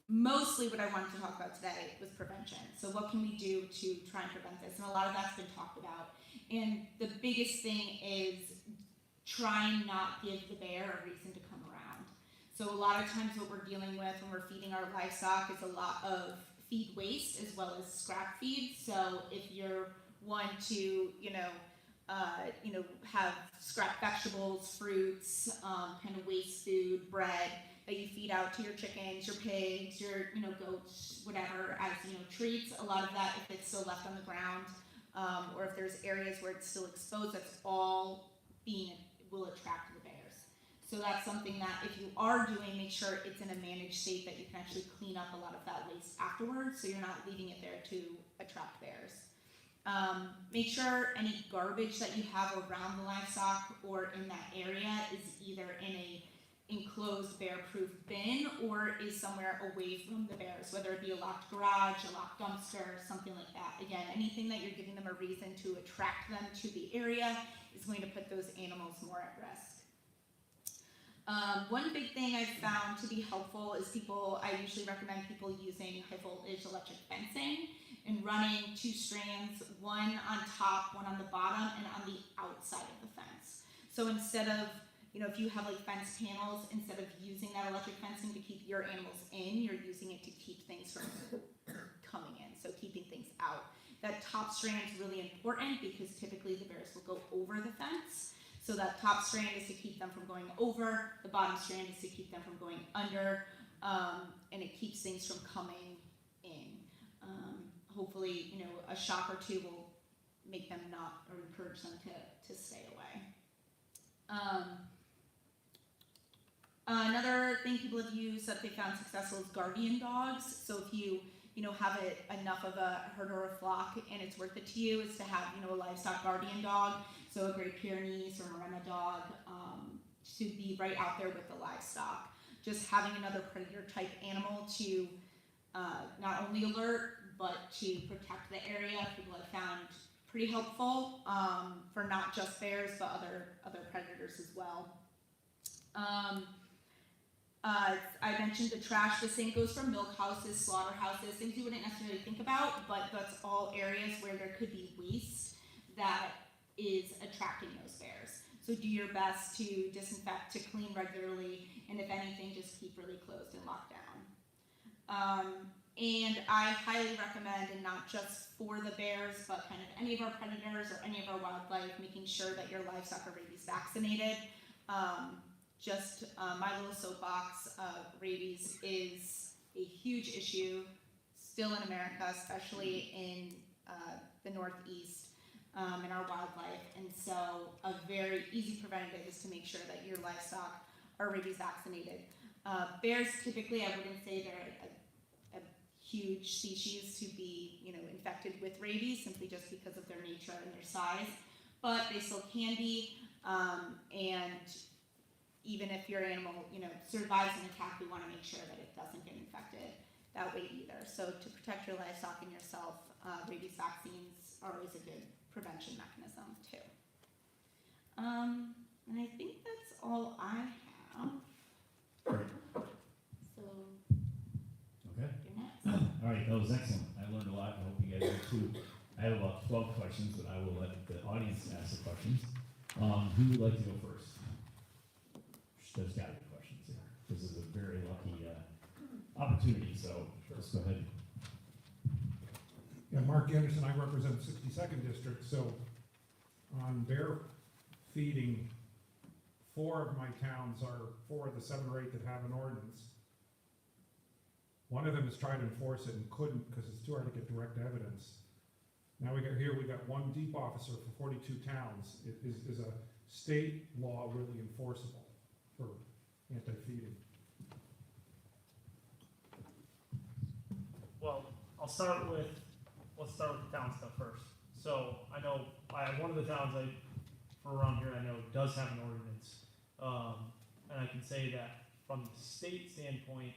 S6: Mostly what I wanted to talk about today was prevention. So what can we do to try and prevent this? And a lot of that's been talked about. And the biggest thing is try and not give the bear a reason to come around. So a lot of times what we're dealing with when we're feeding our livestock is a lot of feed waste as well as scrap feed. So if you're one to, have scrap vegetables, fruits, kind of waste food, bread that you feed out to your chickens, your pigs, your, goats, whatever, as, treats, a lot of that, if it's still left on the ground, or if there's areas where it's still exposed, that's all will attract the bears. So that's something that if you are doing, make sure it's in a managed state that you can actually clean up a lot of that waste afterwards, so you're not leaving it there to attract bears. Make sure any garbage that you have around the livestock or in that area is either in a enclosed bear-proof bin or is somewhere away from the bears, whether it be a locked garage, a locked dumpster, something like that. Again, anything that you're giving them a reason to attract them to the area is going to put those animals more at risk. One big thing I've found to be helpful is I usually recommend people using high voltage electric fencing and running 2 strands, one on top, one on the bottom, and on the outside of the fence. So instead of, if you have like fence panels, instead of using that electric fencing to keep your animals in, you're using it to keep things from coming in, so keeping things out. That top strand is really important because typically the bears will go over the fence. So that top strand is to keep them from going over, the bottom strand is to keep them from going under, and it keeps things from coming in. Hopefully, a shock or two will make them not, or encourage them to stay away. Another thing people have used that they found successful is guardian dogs. So if you have enough of a herd or a flock and it's worth it to you, is to have, a livestock guardian dog. So a Great Pyrenees or Maremma dog, to be right out there with the livestock. Just having another predator type animal to not only alert, but to protect the area, people have found pretty helpful for not just bears, but other predators as well. I mentioned the trash. The same goes for milk houses, slaughterhouses, things you wouldn't necessarily think about, but that's all areas where there could be waste that is attracting those bears. So do your best to disinfect, to clean regularly, and if anything, just keep really closed and locked down. And I highly recommend, and not just for the bears, but kind of any of our predators or any of our wildlife, making sure that your livestock are rabies vaccinated. My little soapbox, rabies is a huge issue still in America, especially in the Northeast, in our wildlife. And so a very easy preventative is to make sure that your livestock are rabies vaccinated. Bears, typically, I wouldn't say they're a huge species to be, infected with rabies, simply just because of their nature and their size, but they still can be, and even if your animal, survives an attack, we want to make sure that it doesn't get infected that way either. So to protect your livestock and yourself, rabies vaccines are always a good prevention mechanism too. And I think that's all I have.
S2: All right.
S6: So
S1: was excellent. I learned a lot. I hope you guys did too. I have about 12 questions, but I will let the audience ask the questions. Who would like to go first? There's got to be questions here. This is a very lucky opportunity, so just go ahead.
S7: Yeah, Mark Anderson, I represent 62nd District, so on bear feeding, 4 of my towns are 4 of the 7 or 8 that have an ordinance. One of them has tried to enforce it and couldn't because it's too hard to get direct evidence. Now we got 1 deep officer for 42 towns. Is a state law really enforceable for anti-feeding?
S4: Well, let's start with the town stuff first. So I know one of the towns for around here I know does have an ordinance, and I can say that from the state standpoint,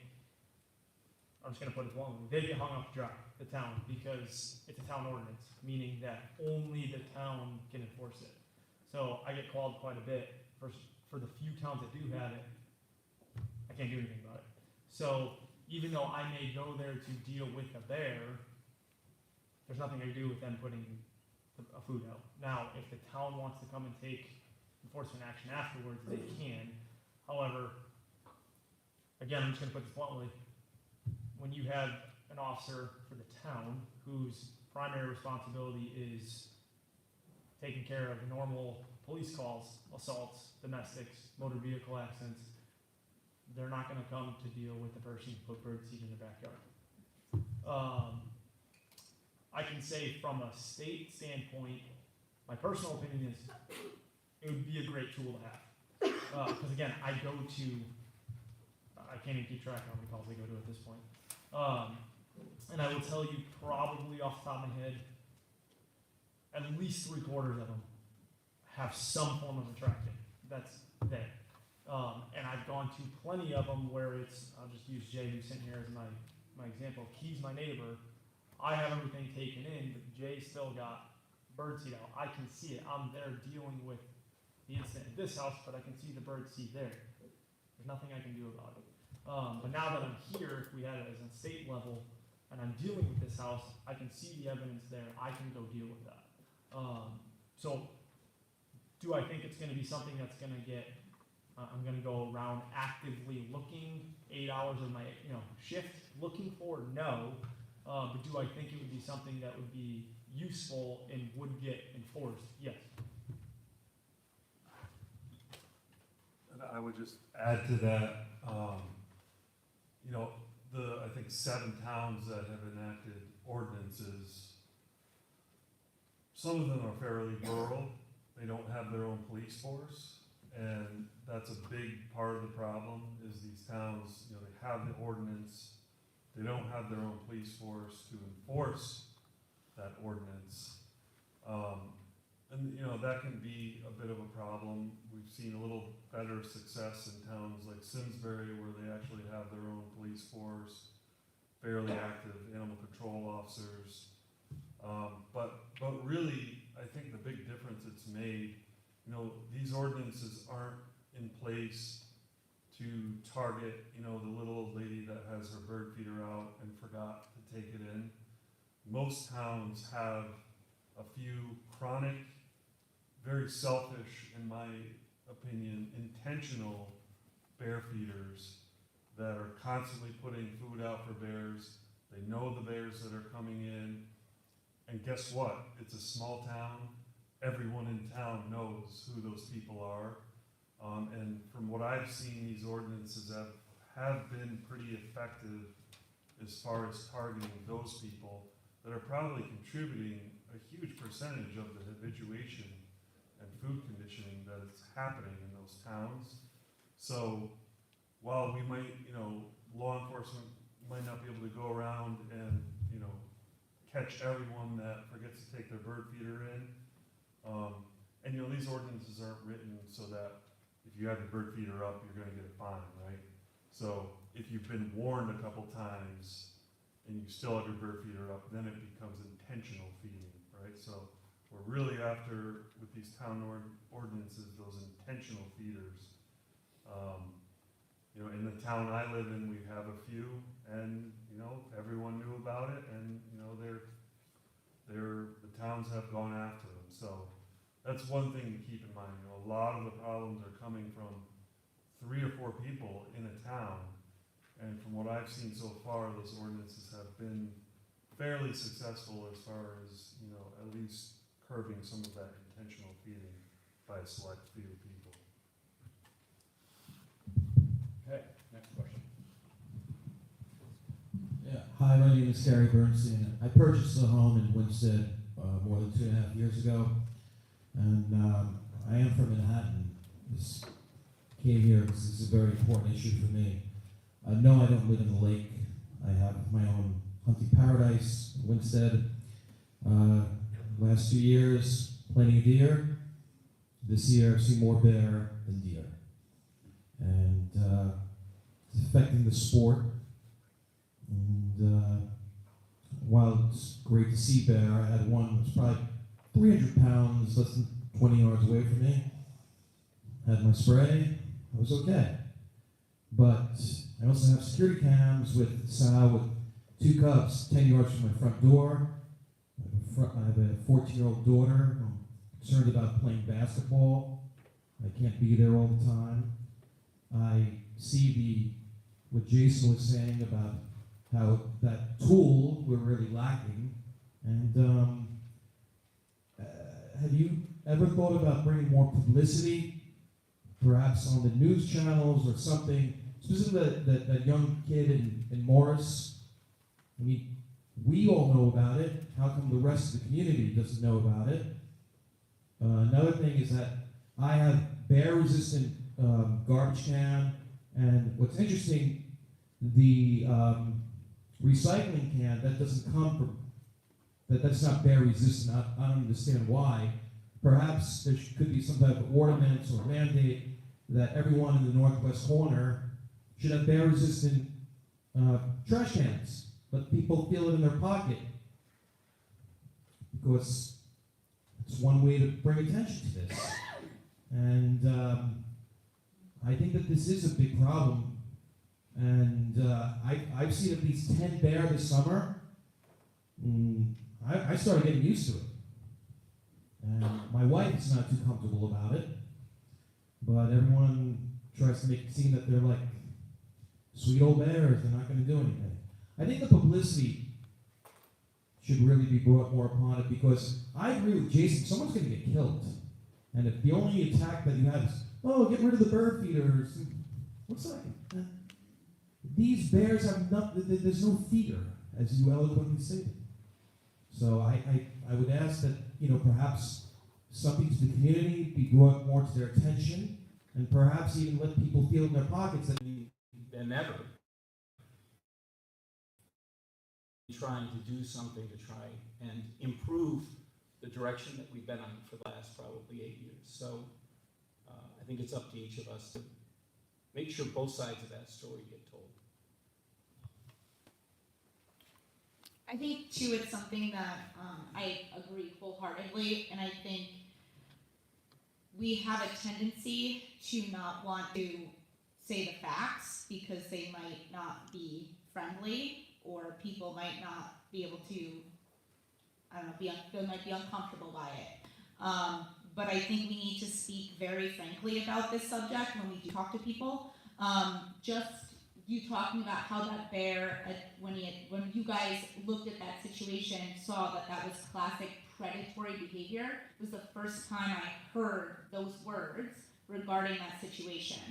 S4: I'm just going to put it bluntly, they get hung up to dry, the town, because it's a town ordinance, meaning that only the town can enforce it. So I get called quite a bit for the few towns that do have it. I can't do anything about it. So even though I may go there to deal with a bear, there's nothing I can do with them putting a food out. Now, if the town wants to come and take enforcement action afterwards, they can. However, again, I'm just going to put this bluntly, when you have an officer for the town whose primary responsibility is taking care of normal police calls, assaults, domestics, motor vehicle accidents, they're not going to come to deal with the person who put birdseed in their backyard. I can say from a state standpoint, my personal opinion is it would be a great tool to have. Because again, I can't even keep track of how many calls I go to at this point. And I will tell you probably off the top of my head, at least 3/4 of them have some form of a tracking that's there. And I've gone to plenty of them where I'll just use Jay, who's sitting here as my example. He's my neighbor. I have everything taken in, but Jay still got birdseed out. I can see it. I'm there dealing with the incident at this house, but I can see the birdseed there. There's nothing I can do about it. But now that I'm here, if we had it as a state level, and I'm dealing with this house, I can see the evidence there. I can go deal with that. So, do I think it's going to be something that's going to get? I'm going to go around actively looking 8 hours of my shift looking for? No. But do I think it would be something that would be useful and would get enforced? Yes.
S3: And I would just add to that, I think 7 towns that have enacted ordinances, some of them are fairly rural. They don't have their own police force, and that's a big part of the problem is these towns, they have the ordinance, they don't have their own police force to enforce that ordinance. And that can be a bit of a problem. We've seen a little better success in towns like Simsbury where they actually have their own police force, fairly active animal control officers. But really, I think the big difference it's made, these ordinances aren't in place to target, the little old lady that has her bird feeder out and forgot to take it in. Most towns have a few chronic, very selfish, in my opinion, intentional bear feeders that are constantly putting food out for bears. They know the bears that are coming in, and guess what? It's a small town. Everyone in town knows who those people are. And from what I've seen, these ordinances have been pretty effective as far as targeting those people that are probably contributing a huge percentage of the habituation and food conditioning that is happening in those towns. So while we might, law enforcement might not be able to go around and, catch everyone that forgets to take their bird feeder in, and these ordinances aren't written so that if you have your bird feeder up, you're going to get a fine, right? So if you've been warned a couple times and you still have your bird feeder up, then it becomes intentional feeding, right? So we're really after, with these town ordinances, those intentional feeders. And the the town I live in, we have a few, and, you know, everyone knew about it, and, you know, the towns have gone after them, so that's one thing to keep in mind. You know, a lot of the problems are coming from 3 or 4 people in a town, and from what I've seen so far, those ordinances have been fairly successful as far as, you know, at least curbing some of that intentional feeding by a select few people.
S5: Okay, next question.
S8: Yeah, hi, my name is Gary Bernstein. I purchased a home in Winsted more than 2.5 years ago, and I am from Manhattan. This came here because this is a very important issue for me. No, I don't live in the lake. I have my own hunting paradise, Winsted. Last 2 years, plenty of deer. This year, I've seen more bear than deer. And it's affecting the sport. And while it's great to see bear, I had one that was probably 300 pounds, less than 20 yards away from me. Had my spray, I was okay. But I also have security cams with sow with 2 cubs 10 yards from my front door. I have a 14-year-old daughter. I'm concerned about playing basketball. I can't be there all the time. I see what Jason was saying about how that tool we're really lacking. And have you ever thought about bringing more publicity, perhaps on the news channels or something, specifically that young kid in Morris? I mean, we all know about it. How come the rest of the community doesn't know about it? Another thing is that I have bear-resistant garbage can, and what's interesting, the recycling can, that doesn't come from, that's not bear-resistant. I don't understand why. Perhaps there could be some type of ordinance or mandate that everyone in the northwest corner should have bear-resistant trash cans. Let people feel it in their pocket, because it's one way to bring attention to this. And I think that this is a big problem. And I've seen at least 10 bear this summer. I started getting used to it. And my wife is not too comfortable about it. But everyone tries to make it seem that they're like sweet old bears, they're not going to do anything. I think the publicity should really be brought more upon it, because I agree with Jason, someone's going to get killed. And if the only attack that you have is, oh, get rid of the bird feeders, what's that? These bears have there's no feeder, as you eloquently stated. So I would ask that, you know, perhaps something to the community be brought more to their attention, and perhaps even let people feel in their pockets that
S5: Than ever, trying to do something to try and improve the direction that we've been on for the last probably 8 years. So I think it's up to each of us to make sure both sides of that story get told.
S6: I think too, it's something that I agree wholeheartedly, and I think we have a tendency to not want to say the facts because they might not be friendly, or people might not be able to, I don't know, they might be uncomfortable by it. But I think we need to speak very frankly about this subject when we do talk to people. Just you talking about how that bear, when you guys looked at that situation, saw that that was classic predatory behavior, was the first time I heard those words regarding that situation.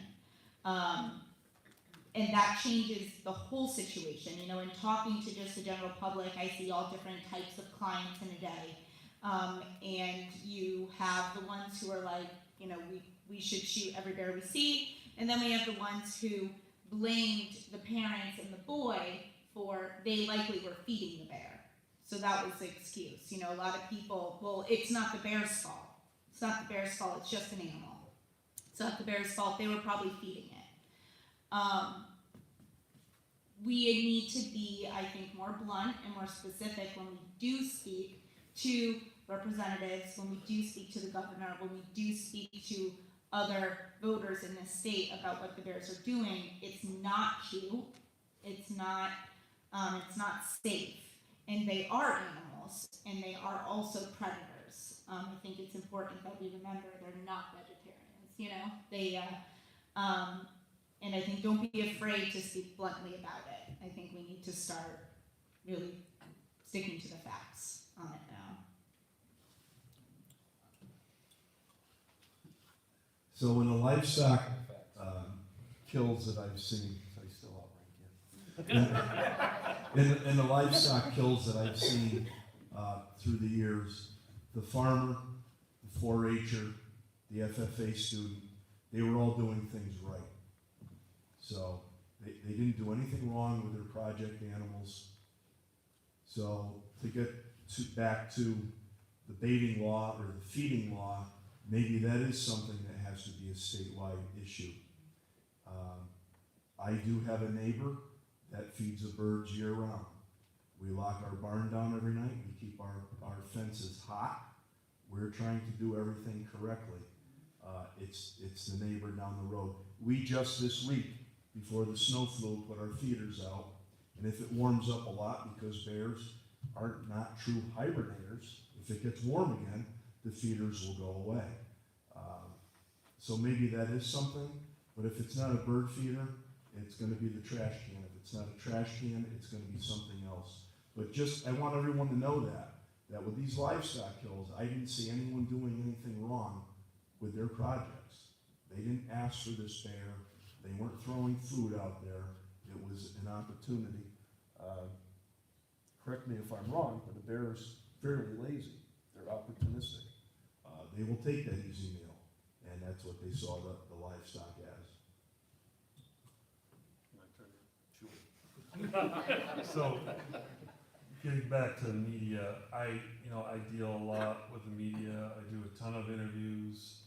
S6: And that changes the whole situation. You know, in talking to just the general public, I see all different types of clients in a day. And you have the ones who are like, you know, we should shoot every bear we see. And then we have the ones who blamed the parents and the boy for they likely were feeding the bear. So that was the excuse. You know, a lot of people, well, it's not the bear's fault. It's not the bear's fault, it's just an animal. It's not the bear's fault, they were probably feeding it. We need to be, I think, more blunt and more specific when we do speak to representatives, when we do speak to the governor, when we do speak to other voters in this state about what the bears are doing, it's not cute, it's not safe, and they are animals, and they are also predators. I think it's important that we remember they're not vegetarians, you know, and I think don't be afraid to speak bluntly about it. I think we need to start really sticking to the facts on it now.
S2: So in the livestock kills that I've seen, I still outrank you. In the livestock kills that I've seen through the years, the farmer, the 4-H'er, the FFA student, they were all doing things right. So they didn't do anything wrong with their project animals. So to get back to the baiting law or the feeding law, maybe that is something that has to be a statewide issue. I do have a neighbor that feeds the birds year round. We lock our barn down every night. We keep our fences hot. We're trying to do everything correctly. It's the neighbor down the road. We just this week, before the snow flew, put our feeders out. And if it warms up a lot, because bears are not true hibernators, if it gets warm again, the feeders will go away. So maybe that is something, but if it's not a bird feeder, it's going to be the trash can. If it's not a trash can, it's going to be something else. But just, I want everyone to know that with these livestock kills, I didn't see anyone doing anything wrong with their projects. They didn't ask for this bear. They weren't throwing food out there. It was an opportunity. Correct me if I'm wrong, but the bear's fairly lazy. They're opportunistic. They will take that easy meal, and that's what they saw the livestock as.
S3: So, getting back to the media, I deal a lot with the media. I do a ton of interviews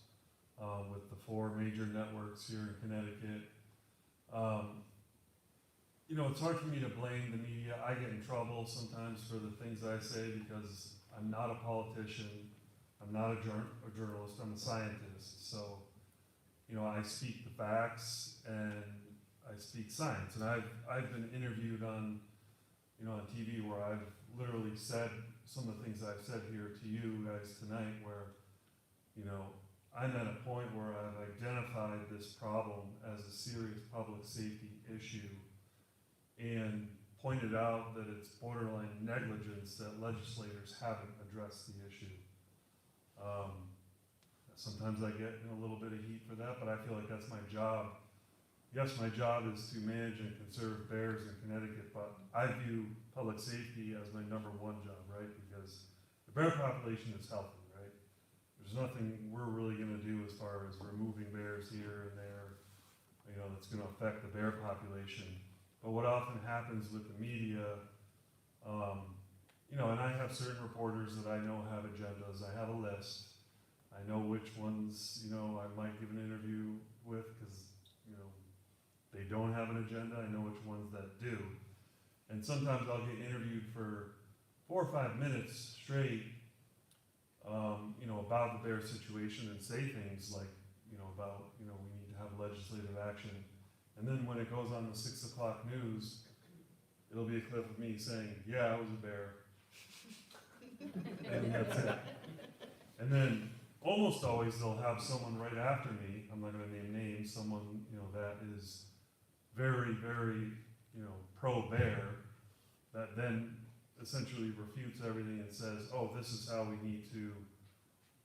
S3: with the 4 major networks here in Connecticut. It's hard for me to blame the media. I get in trouble sometimes for the things I say because I'm not a politician. I'm not a journalist. I'm a scientist. So, I speak the facts and I speak science. And I've been interviewed on TV where I've literally said some of the things I've said here to you guys tonight, where, I'm at a point where I've identified this problem as a serious public safety issue and pointed out that it's borderline negligence that legislators haven't addressed the issue. Sometimes I get a little bit of heat for that, but I feel like that's my job. Yes, my job is to manage and conserve bears in Connecticut, but I view public safety as my #1 job, right? Because the bear population is healthy, right? There's nothing we're really going to do as far as removing bears here and there, that's going to affect the bear population. But what often happens with the media, and I have certain reporters that I know have agendas. I have a list. I know which ones, I might give an interview with because, they don't have an agenda. I know which ones that do. And sometimes I'll get interviewed for 4 or 5 minutes straight, about the bear situation and say things like, about, we need to have legislative action. And then when it goes on the 6 o'clock news, it'll be a clip of me saying, yeah, I was a bear. And that's it. And then almost always they'll have someone right after me, I'm not going to name names, someone, that is very, very, pro-bear, that then essentially refutes everything and says, oh, this is how we need to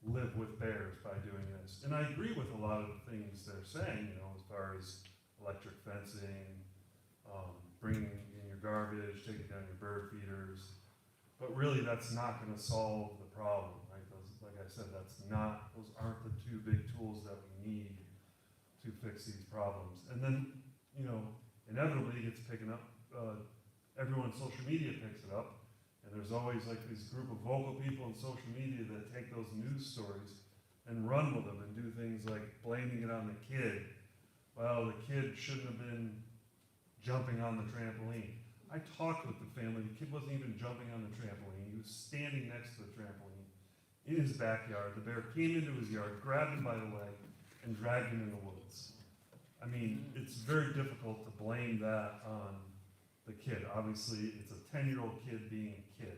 S3: live with bears by doing this. And I agree with a lot of the things they're saying, as far as electric fencing, bringing in your garbage, taking down your bird feeders. But really, that's not going to solve the problem, right? Like I said, those aren't the 2 big tools that we need to fix these problems. And then, inevitably it gets picking up, everyone on social media picks it up, and there's always like this group of vocal people on social media that take those news stories and run with them and do things like blaming it on the kid. Well, the kid shouldn't have been jumping on the trampoline. I talked with the family. The kid wasn't even jumping on the trampoline. He was standing next to the trampoline in his backyard. The bear came into his yard, grabbed him by the leg, and dragged him in the woods. I mean, it's very difficult to blame that on the kid. Obviously, it's a 10-year-old kid being a kid.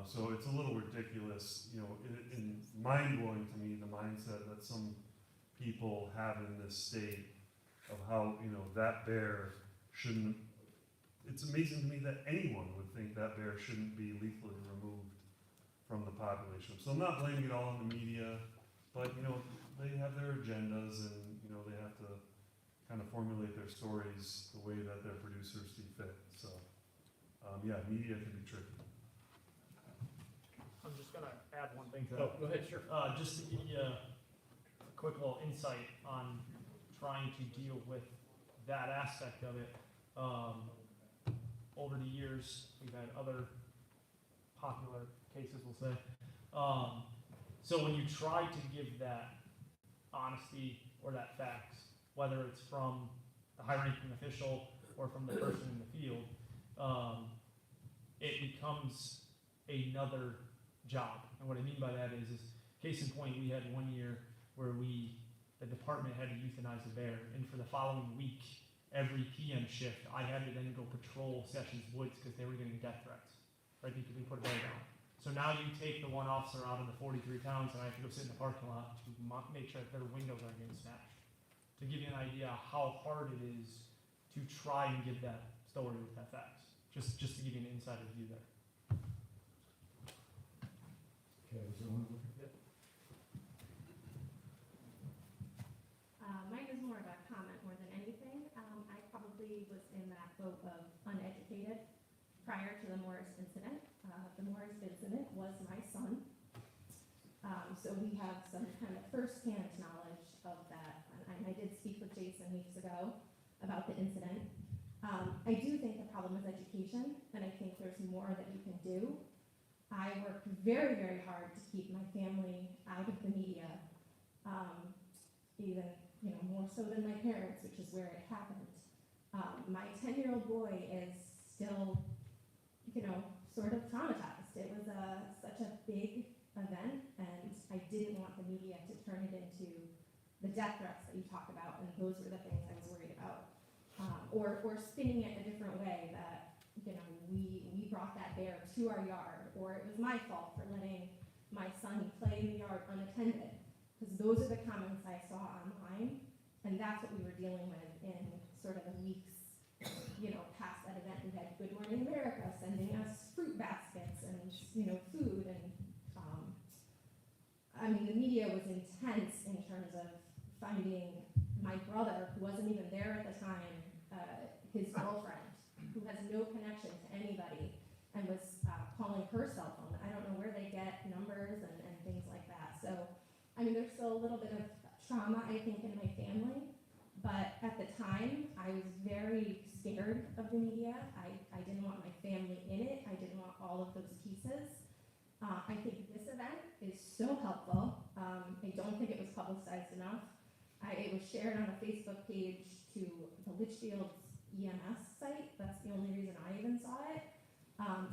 S3: So it's a little ridiculous, you know, and mind-blowing to me, the mindset that some people have in this state of how, you know, that bear shouldn't, it's amazing to me that anyone would think that bear shouldn't be lethally removed from the population. So I'm not blaming it all on the media, but, you know, they have their agendas and, you know, they have to kind of formulate their stories the way that their producers see fit. So, yeah, media can be tricky.
S4: I'm just gonna add one thing to
S1: Oh,
S4: that.
S1: go ahead, sure.
S4: Just to give you a quick little insight on trying to deal with that aspect of it. Over the years, we've had other popular cases, we'll say. So when you try to give that honesty or that facts, whether it's from the high-ranking official or from the person in the field, it becomes another job. And what I mean by that is case in point, we had 1 year where the department had to euthanize a bear, and for the following week, every PM shift, I had to then go patrol Sessions Woods because they were getting death threats, right, because we put a bear down. So now you take the one officer out of the 43 towns, and I have to go sit in the parking lot to make sure that their windows aren't getting smashed. To give you an idea how hard it is to try and give that story with that facts, just to give you an insider view there.
S1: Okay, is there one?
S9: Mine is more of a comment more than anything. I probably was in that boat of uneducated prior to the Morris incident. The Morris incident was my son. So we have some kind of firsthand knowledge of that. And I did speak with Jason weeks ago about the incident. I do think the problem is education, and I think there's more that you can do. I worked very, very hard to keep my family out of the media, even, you know, more so than my parents, which is where it happened. My 10-year-old boy is still, you know, sort of traumatized. It was such a big event, and I didn't want the media to turn it into the death threats that you talk about, and those were the things I was worried about. Or spinning it a different way, that, you know, we brought that bear to our yard, or it was my fault for letting my son play in the yard unattended. Because those are the comments I saw online, and that's what we were dealing with in sort of the weeks, you know, past that event. We had Good Morning America sending us fruit baskets and, you know, food, and I mean, the media was intense in terms of finding my brother, who wasn't even there at the time, his girlfriend, who has no connection to anybody, and was calling her cell phone. I don't know where they get numbers and things like that. So, I mean, there's still a little bit of trauma, I think, in my family. But at the time, I was very scared of the media. I didn't want my family in it. I didn't want all of those pieces. I think this event is so helpful. I don't think it was publicized enough. It was shared on a Facebook page to the Litchfield's EMS site. That's the only reason I even saw it.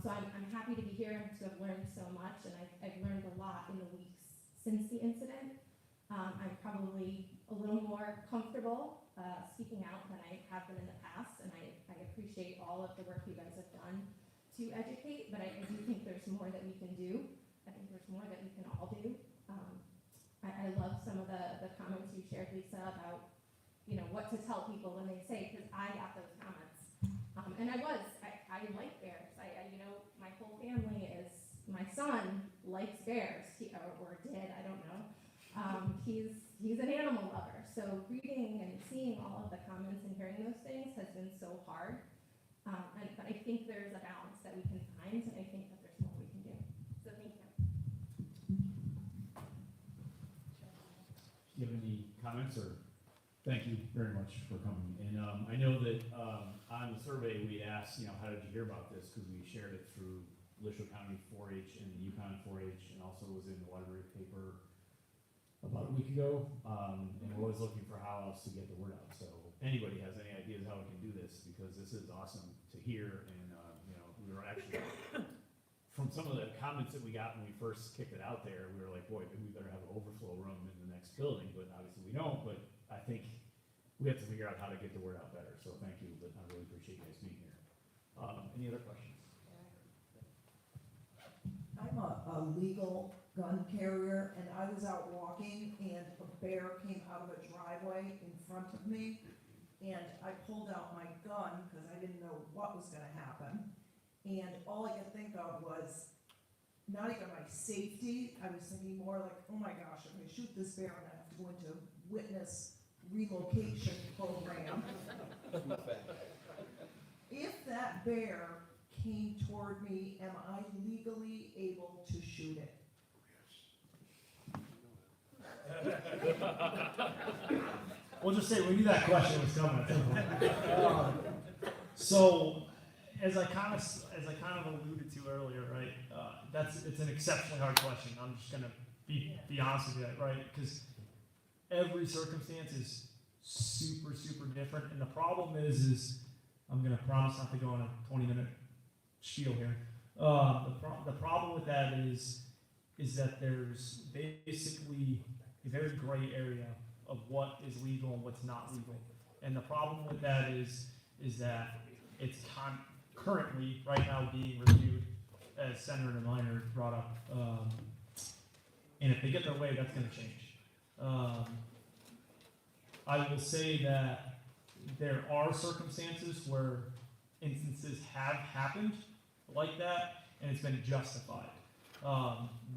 S9: So I'm happy to be here and to have learned so much, and I've learned a lot in the weeks since the incident. I'm probably a little more comfortable speaking out than I have been in the past, and I appreciate all of the work you guys have done to educate, but I do think there's more that we can do. I think there's more that we can all do. I love some of the comments you shared, Lisa, about, you know, what to tell people when they say, because I got those comments. And I like bears. You know, my whole family is, my son likes bears, or did, I don't know. He's an animal lover. So reading and seeing all of the comments and hearing those things has been so hard. But I think there's a balance that we can find, and I think that there's more we can do. So thank you.
S1: Do you have any comments, or? Thank you very much for coming. And I know that on the survey we asked, you know, how did you hear about this? Because we shared it through Livestock County 4-H and the Yukon 4-H, and also was in the library paper about a week ago. And we're always looking for how else to get the word out. So anybody has any ideas how we can do this, because this is awesome to hear. And you know, we were actually from from some of the comments that we got when we first kicked it out there, we were like, boy, maybe we better have an overflow room in the next building, but obviously we don't, but I think we have to figure out how to get the word out better, so thank you, but I really appreciate you guys being here. Any other questions?
S10: I'm a legal gun carrier, and I was out walking, and a bear came out of a driveway in front of me, and I pulled out my gun, because I didn't know what was gonna happen, and all I could think of was, not even my safety, I was thinking more like, oh my gosh, I'm gonna shoot this bear, and I have to go into witness relocation program. If that bear came toward me, am I legally able to shoot it?
S4: We'll just say we knew that question was coming at some point. So, as I kind of alluded to earlier, right? It's an exceptionally hard question. I'm just gonna be honest with you, right? Because every circumstance is super, super different, and the problem is I'm gonna promise not to go on a 20-minute spiel here. The problem with that is that there's basically a very gray area of what is legal and what's not legal. And the problem with that is that it's currently, right now, being reviewed, as Senator Minor brought up. And if they get their way, that's going to change. I will say that there are circumstances where instances have happened like that, and it's been justified.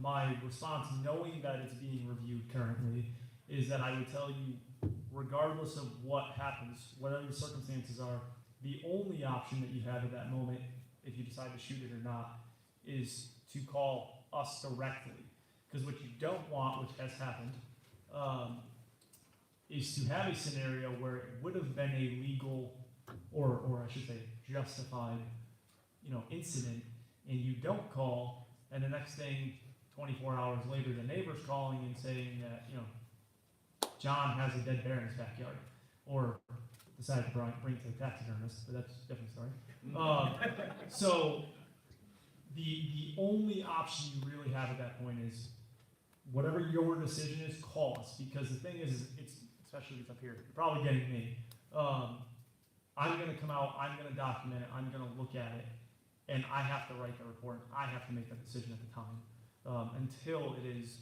S4: My response, knowing that it's being reviewed currently, is that I would tell you, regardless of what happens, whatever the circumstances are, the only option that you have at that moment, if you decide to shoot it or not, is to call us directly. Because what you don't want, which has happened, is to have a scenario where it would have been a legal, or I should say justified, incident, and you don't call, and the next thing, 24 hours later, the neighbor's calling and saying that, John has a dead bear in his backyard, or decided to bring it to the taxidermist, but that's a different story. So the only option you really have at that point is whatever your decision is, call us, because the thing is, it's especially if it's up here, you're probably getting me. I'm going to come out, I'm going to document it, I'm going to look at it, and I have to write the report. I have to make that decision at the time until it is,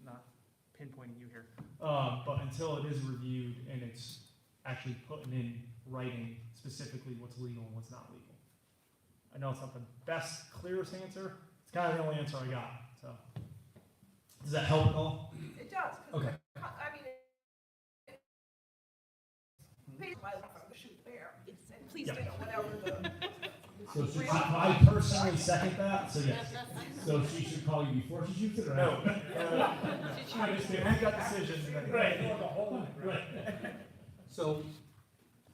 S4: not pinpointing you here, but until it is reviewed and it's actually putting in writing specifically what's legal and what's not legal. I know it's not the best, clearest answer. It's kind of the only answer I got. So, does that help at all?
S10: It does.
S4: Okay.
S10: I mean, please, my life, I'm gonna shoot the bear. And please,
S4: Yeah.
S10: whatever the.
S1: So should
S4: I personally second that. So yes.
S1: So she should call you before she shoots it, or
S4: No.
S1: after?
S4: I just make that decision.
S1: Right.
S4: Right.
S5: So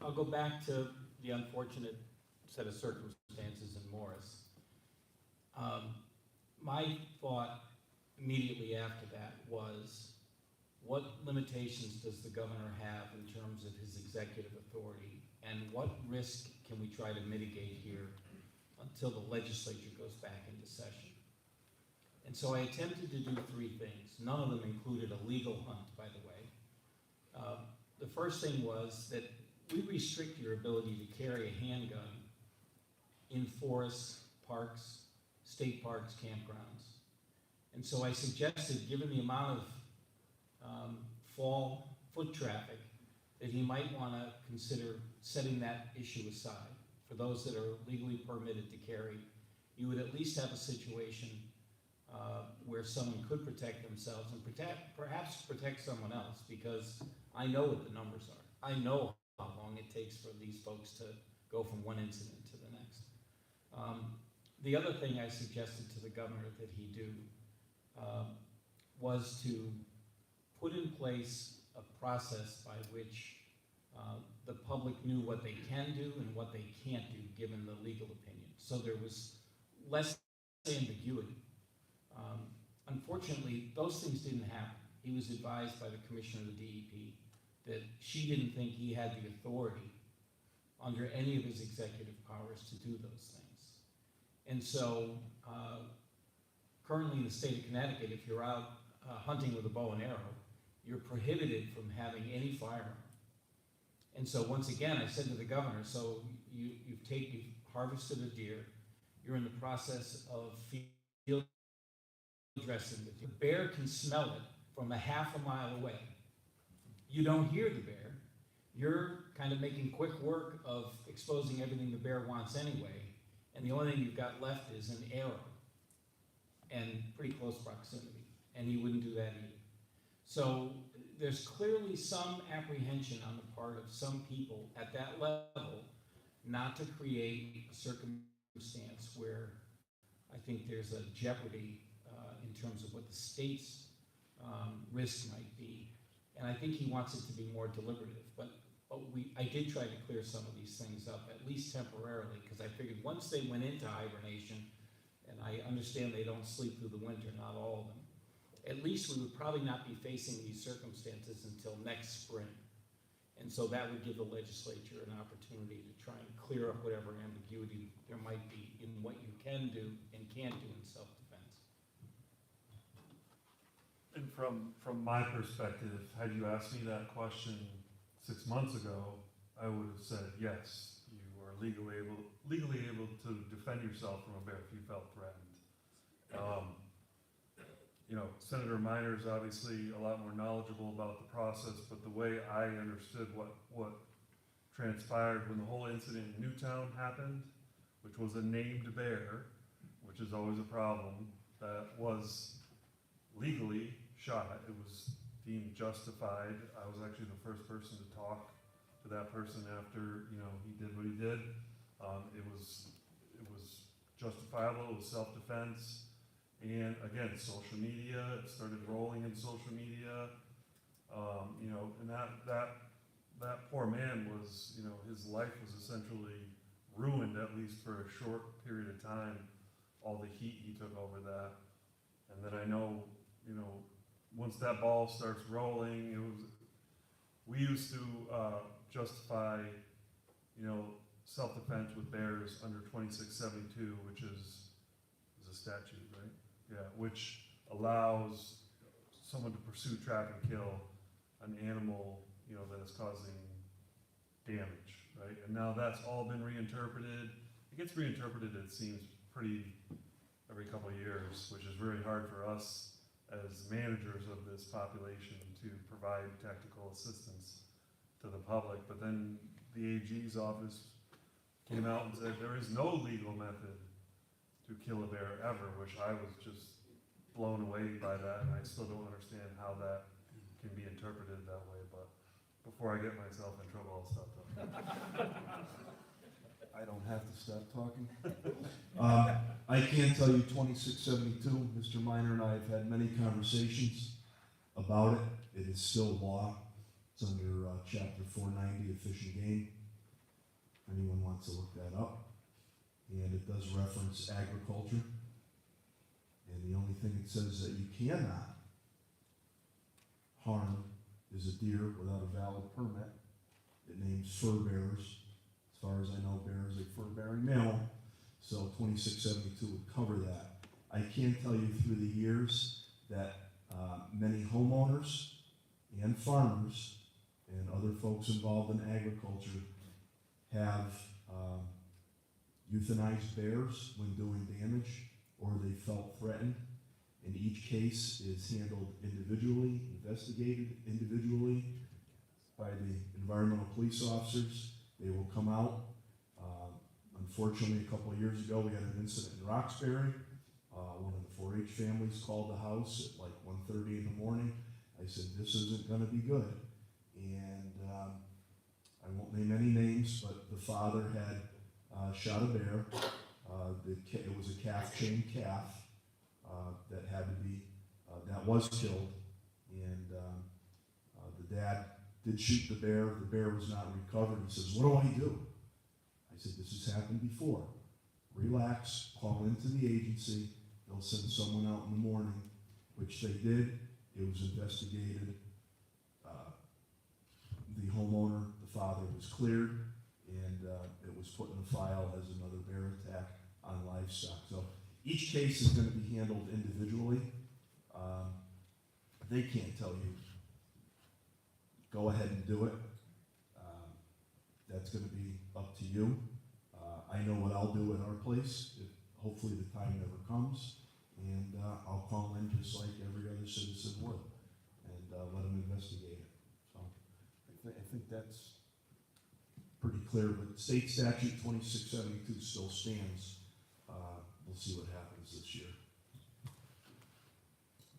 S5: I'll go back to the unfortunate set of circumstances in Morris. My thought immediately after that was, what limitations does the governor have in terms of his executive authority, and what risk can we try to mitigate here until the legislature goes back into session? And so I attempted to do three things. None of them included a legal hunt, by the way. The first thing was that we restrict your ability to carry a handgun in forests, parks, state parks, campgrounds. And so I suggested, given the amount of fall foot traffic, that he might want to consider setting that issue aside. For those that are legally permitted to carry, you would at least have a situation where someone could protect themselves and perhaps protect someone else, because I know what the numbers are. I know how long it takes for these folks to go from one incident to the next. The other thing I suggested to the governor that he do was to put in place a process by which the public knew what they can do and what they can't do given the legal opinion. So there was less ambiguity. Unfortunately, those things didn't happen. He was advised by the commissioner of the DEP that she didn't think he had the authority under any of his executive powers to do those things. And so, currently in the state of Connecticut, if you're out hunting with a bow and arrow, you're prohibited from having any firearm. And so once again, I said to the governor, so you've harvested a deer, you're in the process of field dressing the deer. The bear can smell it from a half a mile away. You don't hear the bear. You're kind of making quick work of exposing everything the bear wants anyway, and the only thing you've got left is an arrow, and pretty close proximity, and he wouldn't do that either. So there's clearly some apprehension on the part of some people at that level not to create a circumstance where I think there's a jeopardy in terms of what the state's risk might be. And I think he wants it to be more deliberative. But I did try to clear some of these things up, at least temporarily, because I figured once they went into hibernation, and I understand they don't sleep through the winter, not all of them, at least we would probably not be facing these circumstances until next spring. And so that would give the legislature an opportunity to try and clear up whatever ambiguity there might be in what you can do and can't do in self-defense.
S3: And from my perspective, had you asked me that question 6 months ago, I would have said, yes, you are legally able to defend yourself from a bear if you felt threatened. Senator Minor is obviously a lot more knowledgeable about the process, but the way I understood what transpired when the whole incident in Newtown happened, which was a named bear, which is always a problem, that was legally shot. It was deemed justified. I was actually the first person to talk to that person after he did what he did. It was justifiable. It was self-defense. And again, social media, it started rolling in social media, and that poor man was, his life was essentially ruined, at least for a short period of time, all the heat he took over that. And then I know, once that ball starts rolling, we used to justify, self-defense with bears under 2672, which is a statute, right? Yeah, which allows someone to pursue, trap, and kill an animal, that is causing damage, right? And now that's all been reinterpreted. It gets reinterpreted, it seems, every couple of years, which is very hard for us as managers of this population to provide tactical assistance to the public. But then the AG's office came out and said there is no legal method to kill a bear ever, which I was just blown away by that, and I still don't understand how that can be interpreted that way, but before I get myself in trouble, I'll stop talking.
S2: I don't have to stop talking. I can tell you 2672, Mr. Minor and I have had many conversations about it. It is still law. It's under Chapter 490 of Fish and Game. If anyone wants to look that up. And it does reference agriculture. And the only thing it says that you cannot harm is a deer without a valid permit. It names fur bearers. As far as I know, bear is a fur-bearing mammal, so 2672 would cover that. I can tell you through the years that many homeowners and farmers and other folks involved in agriculture have euthanized bears when doing damage, or they felt threatened. And each case is handled individually, investigated individually by the environmental police officers. They will come out. Unfortunately, a couple of years ago, we had an incident in Roxbury. One of the 4-H families called the house at like 1:30 in the morning. I said, this isn't going to be good. And I won't name any names, but the father had shot a bear. It was a calf-chained calf that had to be, that was killed. And the dad did shoot the bear. The bear was not recovered. He says, what do I do? I said, this has happened before. Relax, call into the agency. They'll send someone out in the morning, which they did. It was investigated. The homeowner, the father, was cleared, and it was put in the file as another bear attack on livestock. So each case is going to be handled individually. They can't tell you, go ahead and do it. That's going to be up to you. I know what I'll do at our place, if hopefully the time never comes, and I'll call in just like every other citizen would, and let them investigate it. So I think that's pretty clear, but state statute 2672 still stands. We'll see what happens this year.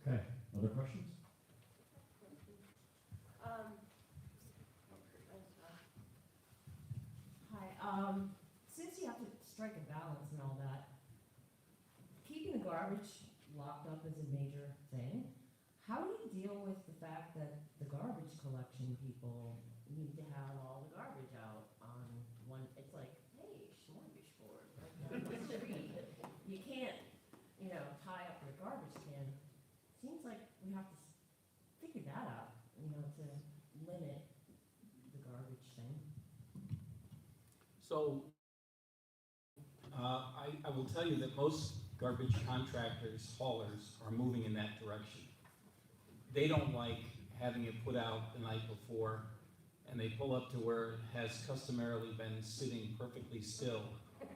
S11: Okay, other questions?
S12: Hi, since you have to strike a balance and all that, keeping the garbage locked up is a major thing. How do you deal with the fact that the garbage collection people need to have all the garbage out on one, it's like, hey, smorgasbord, right down the street. You can't, tie up your garbage can. Seems like we have to figure that out, to limit the garbage thing.
S5: So, I will tell you that most garbage contractors, haulers, are moving in that direction. They don't like having it put out the night before, and they pull up to where it has customarily been sitting perfectly still,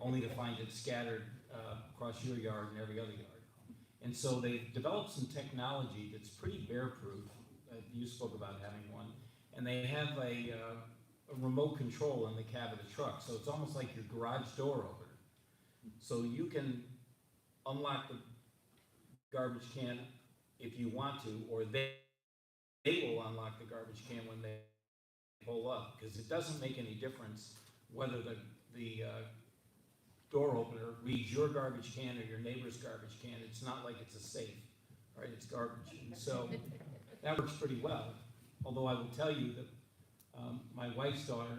S5: only to find it scattered across your yard and every other yard. And so they've developed some technology that's pretty bear-proof. You spoke about having one. And they have a remote control in the cab of the truck, so it's almost like your garage door opener. So you can unlock the garbage can if you want to, or they will unlock the garbage can when they pull up, because it doesn't make any difference whether the door opener reads your garbage can or your neighbor's garbage can. It's not like it's a safe, right? It's garbage. And so that works pretty well. Although I will tell you that my wife's daughter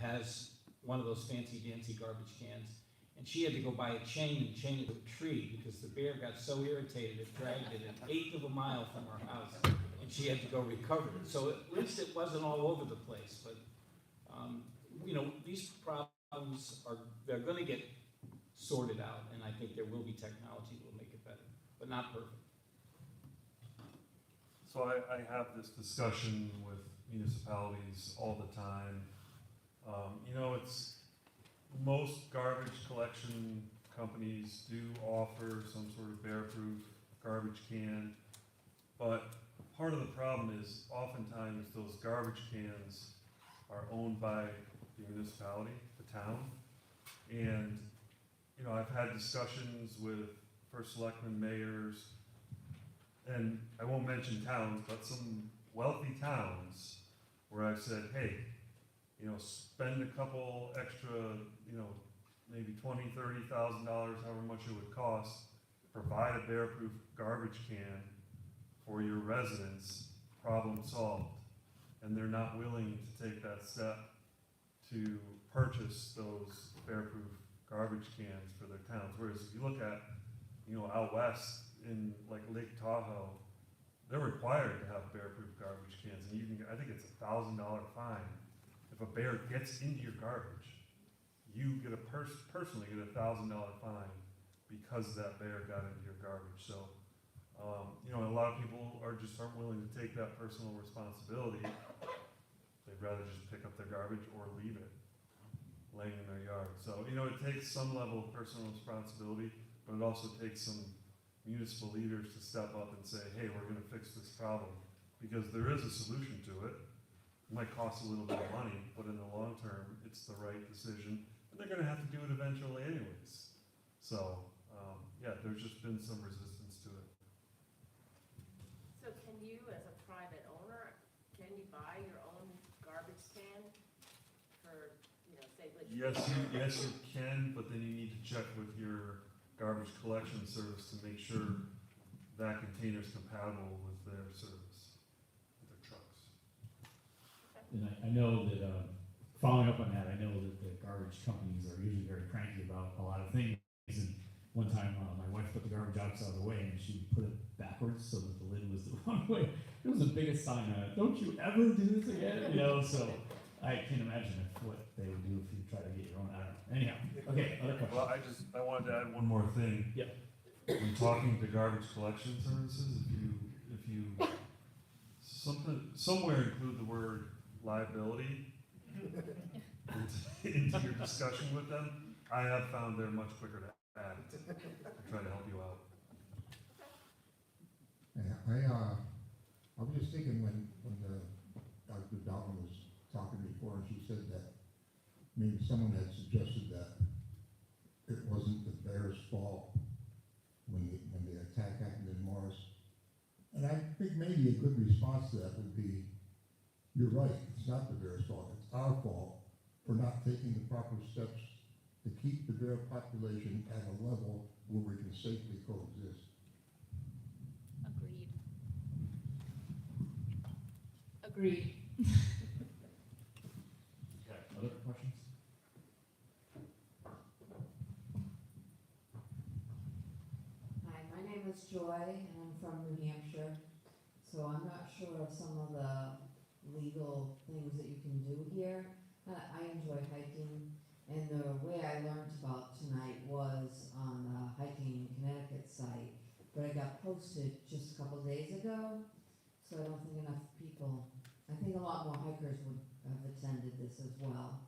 S5: has one of those fancy dancy garbage cans, and she had to go buy a chain and chain it to a tree because the bear got so irritated it dragged it an eighth of a mile from our house, and she had to go recover it. So at least it wasn't all over the place, but these problems they're going to get sorted out, and I think there will be technology that will make it better, but not perfect.
S3: So I have this discussion with municipalities all the time. It's most garbage collection companies do offer some sort of bear-proof garbage can, but part of the problem is oftentimes those garbage cans are owned by the municipality, the town, and I've had discussions with first selectmen, mayors, and I won't mention towns, but some wealthy towns where I've said, hey, spend a couple extra, maybe $20,000, $30,000, however much it would cost, provide a bear-proof garbage can for your residents, problem solved. And they're not willing to take that step to purchase those bear-proof garbage cans for their towns. Whereas if you look at, out west in like Lake Tahoe, they're required to have bear-proof garbage cans, and I think it's $1,000 fine. If a bear gets into your garbage, you get personally get $1,000 fine because that bear got into your garbage. So, a lot of people aren't willing to take that personal responsibility. They'd rather just pick up their garbage or leave it laying in their yard. So, it takes some level of personal responsibility, but it also takes some municipal leaders to step up and say, hey, we're going to fix this problem, because there is a solution to it. It might cost a little bit of money, but in the long term, it's the right decision, and they're going to have to do it eventually anyways. So, there's just been some resistance to it.
S12: So can you, as a private owner, can you buy your own garbage can for, say,
S3: Yes, you can, but then you need to check with your garbage collection service to make sure that container is compatible with their service, with their trucks.
S11: And I know that, following up on that, I know that the garbage companies are usually very cranky about a lot of things. And one time, my wife put the garbage out of the way, and she put it backwards so that the lid was the wrong way. It was the biggest sign on it. Don't you ever do this again? So I can't imagine what they would do if you try to get your own. I don't know. Anyhow, Okay, other questions?
S3: Well, I wanted to add one more thing.
S11: Yeah.
S3: When talking to garbage collection services, if you somewhere include the word liability into your discussion with them, I have found they're much quicker to add it. I try to help you out.
S13: Yeah, I was just thinking when Dr. Dalton was talking before, and she said that maybe someone had suggested that it wasn't the bear's fault when the attack happened in Morris. And I think maybe a good response to that would be, you're right, it's not the bear's fault, it's our fault for not taking the proper steps to keep the bear population at a level where we can safely coexist.
S6: Agreed.
S11: Okay, other questions?
S12: Hi, my name is Joy, and I'm from New Hampshire, so I'm not sure of some of the legal things that you can do here. I enjoy hiking, and the way I learned about tonight was on the Hiking Connecticut site, but it got posted just a couple days ago, so I don't think enough people, I think a lot more hikers would have attended this as well.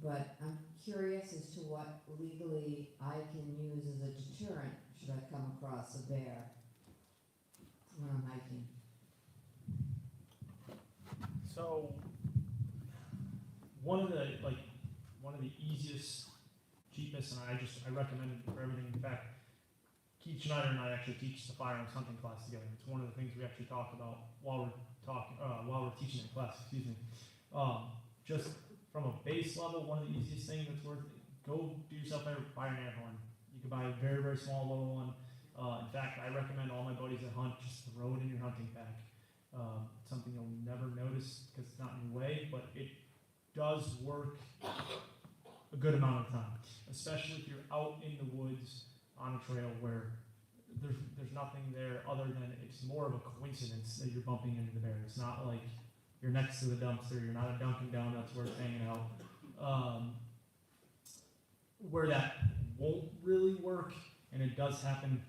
S12: But I'm curious as to what legally I can use as a deterrent should I come across a bear when I'm hiking.
S4: So, one of the easiest, cheapest, and I recommend it for everything. In fact, Keith Schneider and I actually teach the firearms hunting class together. It's one of the things we actually talk about while we're teaching the class. Excuse me. Just from a base level, one of the easiest things that's worth it, go do yourself a buy an air horn. You can buy a very, very small little one. In fact, I recommend all my buddies that hunt just throw it in your hunting pack. It's something you'll never notice because it's not in your way, but it does work a good amount of time, especially if you're out in the woods on a trail where there's nothing there other than it's more of a coincidence that you're bumping into the bear. It's not like you're next to the dumpster, you're not at Dunkin' Donuts where it's hanging out. Where that won't really work, and it does happen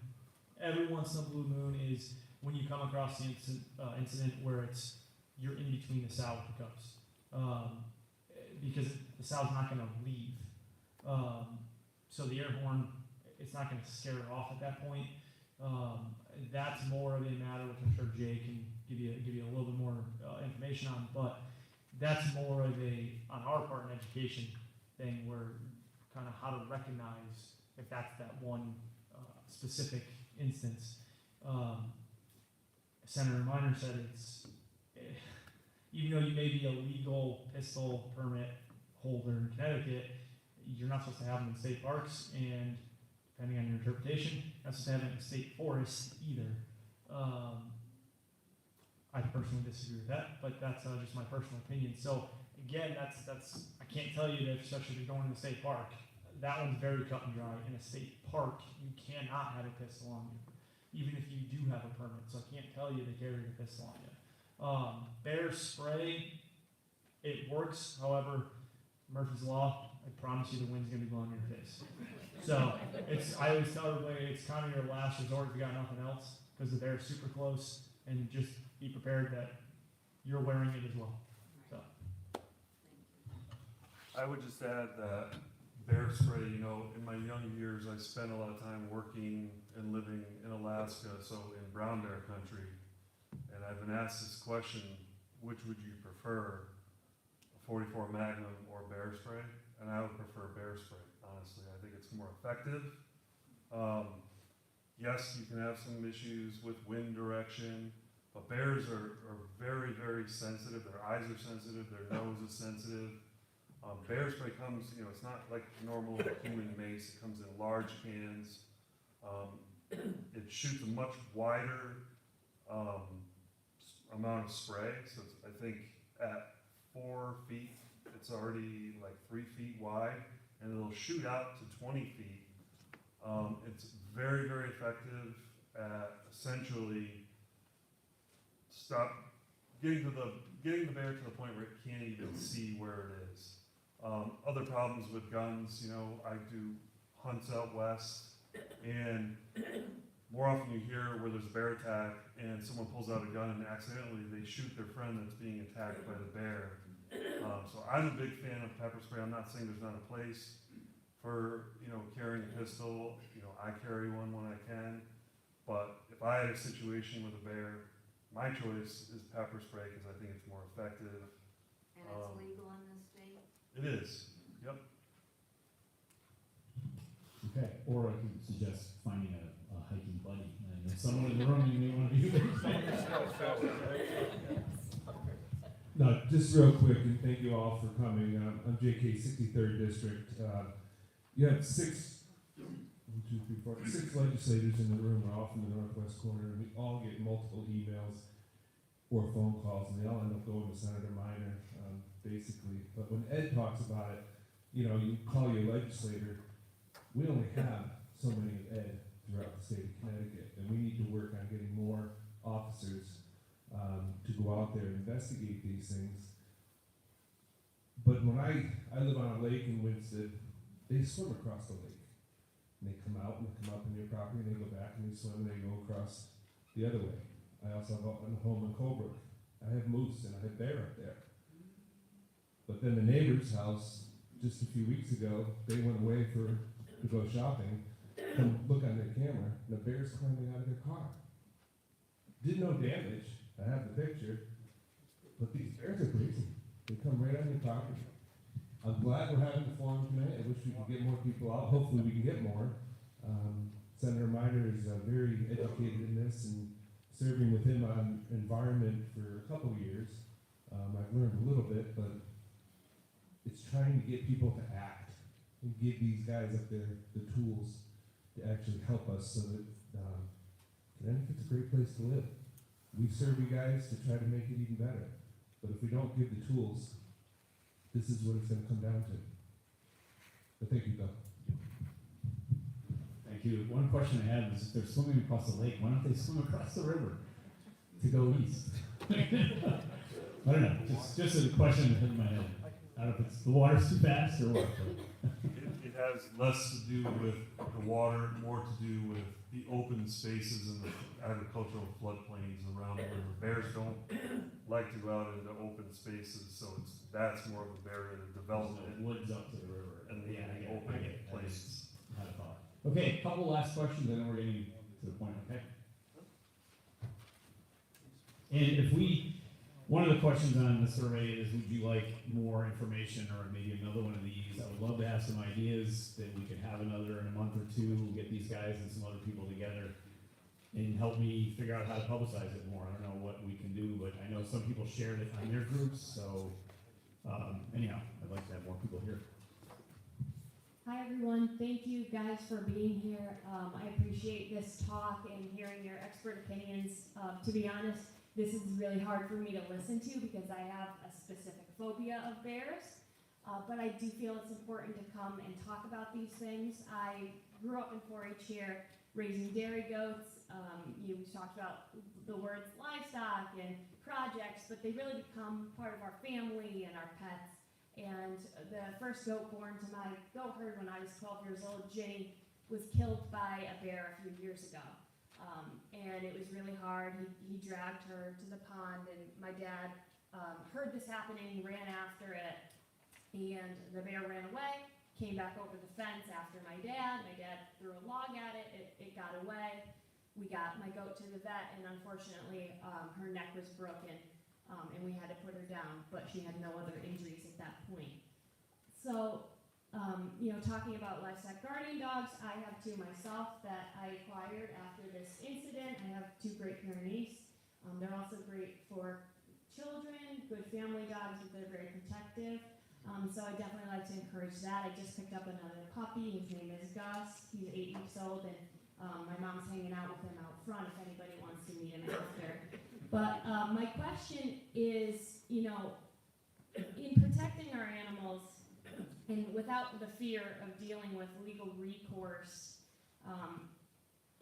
S4: every once in a blue moon, is when you come across the incident where you're in between the sow with the cubs. Because the sow's not going to leave. So the air horn, it's not going to scare it off at that point. That's more of a matter, which I'm sure Jay can give you a little bit more information on, but that's more of on our part, an education thing where kind of how to recognize if that's that one specific instance. Senator Minor said even though you may be a legal pistol permit holder in Connecticut, you're not supposed to have them in state parks, and depending on your interpretation, you're not supposed to have them in state forests either. I personally disagree with that, but that's just my personal opinion. So again, that's I can't tell you that, especially if you're going to a state park, that one's very cut and dry. In a state park, you cannot have a pistol on you, even if you do have a permit. So I can't tell you to carry a pistol on you. Bear spray, it works. However, Murphy's Law, I promise you the wind's gonna be blowing in your face. So I always tell everybody it's kind of your last resort if you got nothing else, because the bear's super close, and just be prepared that you're wearing it as well. So
S3: I would just add that bear spray, in my young years, I spent a lot of time working and living in Alaska, so in brown bear country. And I've been asked this question, which would you prefer, a 44 Magnum or bear spray? And I would prefer bear spray, honestly. I think it's more effective. Yes, you can have some issues with wind direction, but bears are very, very sensitive. Their eyes are sensitive, their nose is sensitive. Bear spray comes, it's not like normal human mace. It comes in large cans. It shoots a much wider amount of spray. So I think at 4 feet, it's already like 3 feet wide, and it'll shoot out to 20 feet. It's very, very effective at essentially getting the bear to the point where it can't even see where it is. Other problems with guns, you know, I do hunts out west, and more often you hear where there's a bear attack and someone pulls out a gun and accidentally they shoot their friend that's being attacked by the bear. So I'm a big fan of pepper spray. I'm not saying there's not a place for, you know, carrying a pistol. You know, I carry one when I can. But if I had a situation with a bear, my choice is pepper spray because I think it's more effective.
S14: And it's legal in this state?
S3: It is, yep.
S11: Okay, or I could suggest finding a hiking buddy, and if someone in the room you may want to be
S15: No, just real quick, and thank you all for coming. I'm JK 63rd District. You have six legislators in the room. We're all from the northwest corner, and we all get multiple emails or phone calls, and they all end up going to Senator Minor, basically. But when Ed talks about it, you know, you call your legislator. We only have so many of Ed throughout the state of Connecticut, and we need to work on getting more officers to go out there and investigate these things. But when I live on a lake in Winston, they swim across the lake. And they come out and they come up in your property and they go back and they swim and they go across the other way. I also have a home in Colebrook. I have moose and I have bear up there. But then the neighbor's house, just a few weeks ago, they went away to go shopping, and look on their camera, and the bear's climbing out of their car. Did no damage. I have the picture. But these bears are crazy. They come right on your property. I'm glad we're having the forum tonight. I wish we could get more people out. Hopefully we can get more. Senator Minor is very educated in this and serving with him on environment for a couple of years. I've learned a little bit, but it's trying to get people to act and give these guys up there the tools to actually help us so that Connecticut's a great place to live. We serve you guys to try to make it even better. But if we don't give the tools, this is what it's going to come down to. But thank you, Bill.
S11: Thank you. One question I had was if they're swimming across the lake, why don't they swim across the river to go east? I don't know. Just a question that hit in my head. I don't know if it's the water's too fast or what.
S3: It has less to do with the water, more to do with the open spaces and the agricultural floodplains around the river. Bears don't like to go out into open spaces, so that's more of a barrier to development.
S11: There's no woods up to the river.
S3: And
S11: yeah, I get it.
S3: open
S11: I get it.
S3: places.
S11: I had a thought. Okay, a couple last questions, and then we're getting to the point, okay? And one of the questions on the survey is, would you like more information or maybe another one of these? I would love to have some ideas that we could have another in a month or two, get these guys and some other people together and help me figure out how to publicize it more. I don't know what we can do, but I know some people shared it on their groups, so anyhow, I'd like to have more people here.
S9: Hi everyone, thank you guys for being here. I appreciate this talk and hearing your expert opinions. To be honest, this is really hard for me to listen to because I have a specific phobia of bears, but I do feel it's important to come and talk about these things. I grew up in 4-H here, raising dairy goats. You talked about the words livestock and projects, but they really become part of our family and our pets. And the first goat born to my goat herd when I was 12 years old, Ginny, was killed by a bear a few years ago. And it was really hard. He dragged her to the pond, and my dad heard this happening, ran after it, and the bear ran away, came back over the fence after my dad. My dad threw a log at it, it got away. We got my goat to the vet, and unfortunately, her neck was broken, and we had to put her down, but she had no other injuries at that point. So, talking about livestock guardian dogs, I have two myself that I acquired after this incident. I have two Great Pyrenees. They're also great for children, good family dogs, and they're very protective. So I definitely like to encourage that. I just picked up another puppy. His name is Gus. He's 8 weeks old, and my mom's hanging out with him out front if anybody wants to meet him after. But my question is, in protecting our animals, and without the fear of dealing with legal recourse,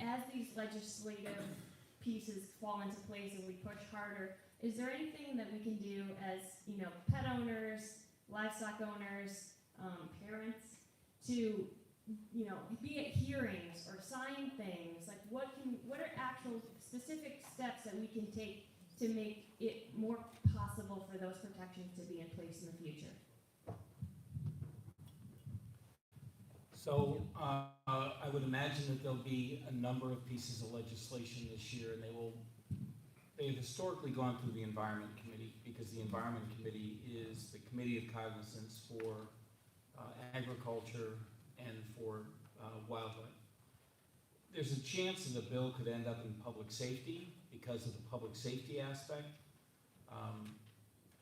S9: as these legislative pieces fall into place and we push harder, is there anything that we can do as, pet owners, livestock owners,
S12: to, you know, be at hearings or sign things? Like, what are actual specific steps that we can take to make it more possible for those protections to be in place in the future?
S5: So I would imagine that there'll be a number of pieces of legislation this year, and they've historically gone through the Environment Committee, because the Environment Committee is the committee of cognizance for agriculture and for wildlife. There's a chance that the bill could end up in public safety because of the public safety aspect.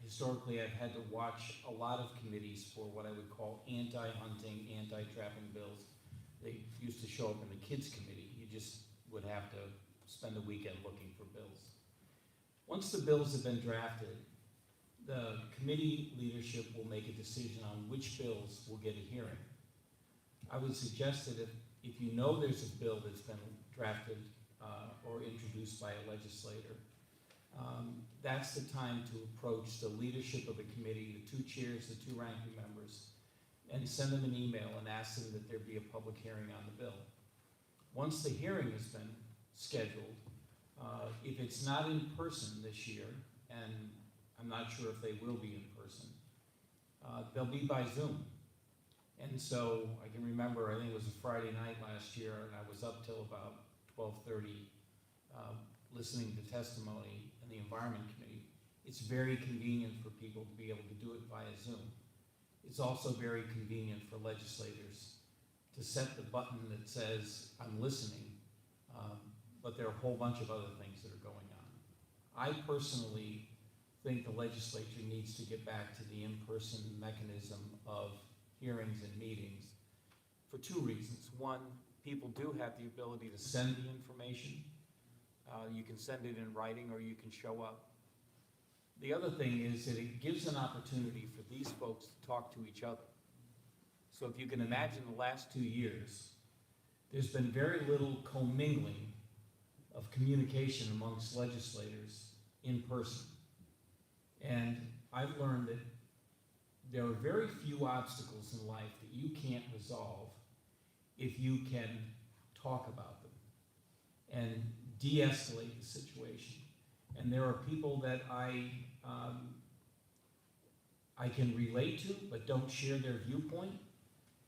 S5: Historically, I've had to watch a lot of committees for what I would call anti-hunting, anti-trapping bills. They used to show up in the kids committee. You just would have to spend a weekend looking for bills. Once the bills have been drafted, the committee leadership will make a decision on which bills will get a hearing. I would suggest that if you know there's a bill that's been drafted or introduced by a legislator, that's the time to approach the leadership of the committee, the two chairs, the two ranking members, and send them an email and ask them that there be a public hearing on the bill. Once the hearing has been scheduled, if it's not in person this year, and I'm not sure if they will be in person, they'll be by Zoom. And so I can remember, I think it was a Friday night last year, and I was up till about 12:30 listening to testimony in the Environment Committee. It's very convenient for people to be able to do it via Zoom. It's also very convenient for legislators to set the button that says, I'm listening, but there are a whole bunch of other things that are going on. I personally think the legislature needs to get back to the in-person mechanism of hearings and meetings for two reasons. One, people do have the ability to send the information. You can send it in writing or you can show up. The other thing is that it gives an opportunity for these folks to talk to each other. So if you can imagine the last 2 years, there's been very little commingling of communication amongst legislators in person. And I've learned that there are very few obstacles in life that you can't resolve if you can talk about them and de-escalate the situation. And there are people that I can relate to, but don't share their viewpoint